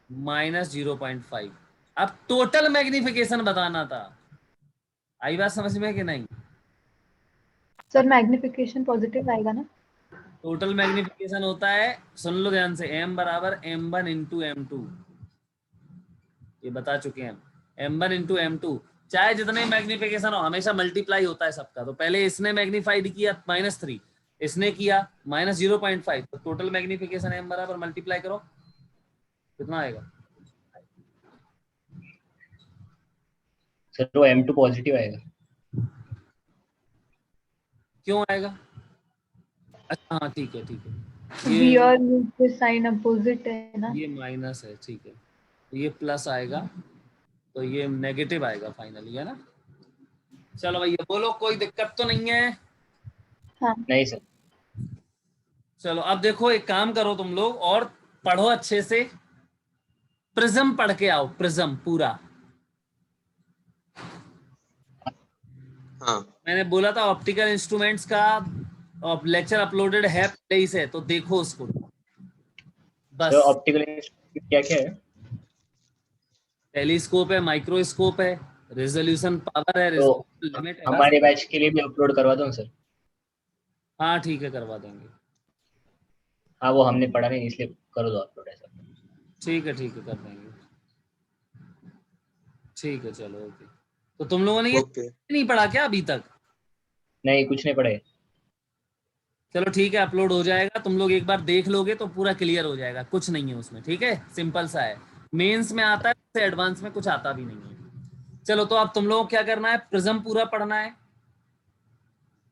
-0.5। अब टोटल मैग्निफिकेशन बताना था, आई बात समझ में कि नहीं। सर मैग्निफिकेशन पॉजिटिव आएगा ना? टोटल मैग्निफिकेशन होता है, सुन लो ध्यान से, m बराबर m1 इंटू m2, ये बता चुके हैं हम, m1 इंटू m2, चाहे जितने मैग्निफिकेशन हो हमेशा मल्टीप्लाई होता है सबका। तो पहले इसने मैग्नीफाइड किया -3, इसने किया -0.5, तो टोटल मैग्निफिकेशन m बराबर मल्टीप्लाई करो कितना आएगा, सर वो M2 पॉजिटिव आएगा। क्यों आएगा, अच्छा हाँ ठीक है V और U के साइन अपोजिट है ना? ये माइनस है, ठीक है, तो ये प्लस आएगा, तो ये नेगेटिव आएगा फाइनली, है ना। चलो भैया बोलो, कोई दिक्कत तो नहीं है। हाँ. नहीं सर चलो अब देखो, एक काम करो तुम लोग और पढ़ो अच्छे से, प्रिज्म पढ़ के आओ, प्रिज्म पूरा। हाँ मैंने बोला था ऑप्टिकल इंस्ट्रूमेंट्स का लेक्चर अपलोडेड है पहले ही से, तो देखो उसको बस। सर ऑप्टिकल क्या क्या है? टेलीस्कोप है, माइक्रोस्कोप है, रेजोल्यूशन पावर है, तो रेजोल्यूशन लिमिट है, बस। हमारे बैच के लिए भी अपलोड करवा दूं सर? हाँ ठीक है, करवा देंगे। हाँ वो हमने पढ़ा नहीं इसलिए कर दो अपलोड ऐसा। ठीक है कर देंगे, ठीक है चलो ओके। तो तुम लोगों ने ये ओके नहीं पढ़ा क्या अभी तक? नहीं कुछ नहीं पढ़े। चलो ठीक है, अपलोड हो जाएगा, तुम लोग एक बार देख लोगे तो पूरा क्लियर हो जाएगा, कुछ नहीं है उसमें, ठीक है, सिंपल सा है, मेंस में आता है, उससे एडवांस में कुछ आता भी नहीं है। चलो तो अब तुम लोगों को क्या करना है, प्रिज्म पूरा पढ़ना है,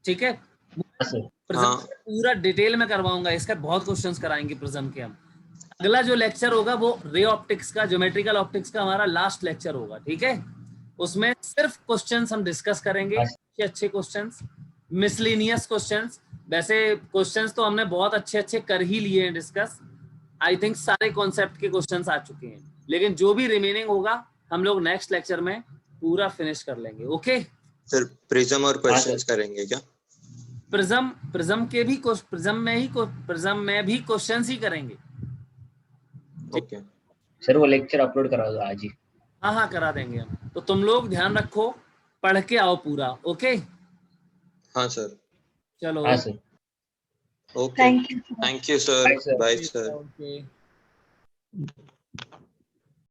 ठीक है। हाँ सर प्रिज्म हाँ पूरा डिटेल में करवाऊंगा, इसका बहुत क्वेश्चंस कराएंगे प्रिज्म के हम। अगला जो लेक्चर होगा वो रे ऑप्टिक्स का, ज्योमेट्रिकल ऑप्टिक्स का हमारा लास्ट लेक्चर होगा, ठीक है। उसमें सिर्फ क्वेश्चंस हम डिस्कस करेंगे, अच्छे क्वेश्चंस, मिसलिनियस क्वेश्चंस। वैसे क्वेश्चंस तो हमने बहुत अच्छे कर ही लिए हैं डिस्कस, आई थिंक सारे कॉन्सेप्ट के क्वेश्चंस आ चुके हैं, लेकिन जो भी रिमेनिंग होगा हम लोग नेक्स्ट लेक्चर में पूरा फिनिश कर लेंगे, ओके। सर प्रिज्म और क्वेश्चंस करेंगे क्या? प्रिज्म में भी क्वेश्चंस ही करेंगे। ओके सर वो लेक्चर अपलोड करा दो आज ही। हाँ करा देंगे हम, तो तुम लोग ध्यान रखो, पढ़ के आओ पूरा, ओके। हाँ सर चलो हाँ sir okay Thank you. Thank you sir Bye, sir. Bye sir. Okay.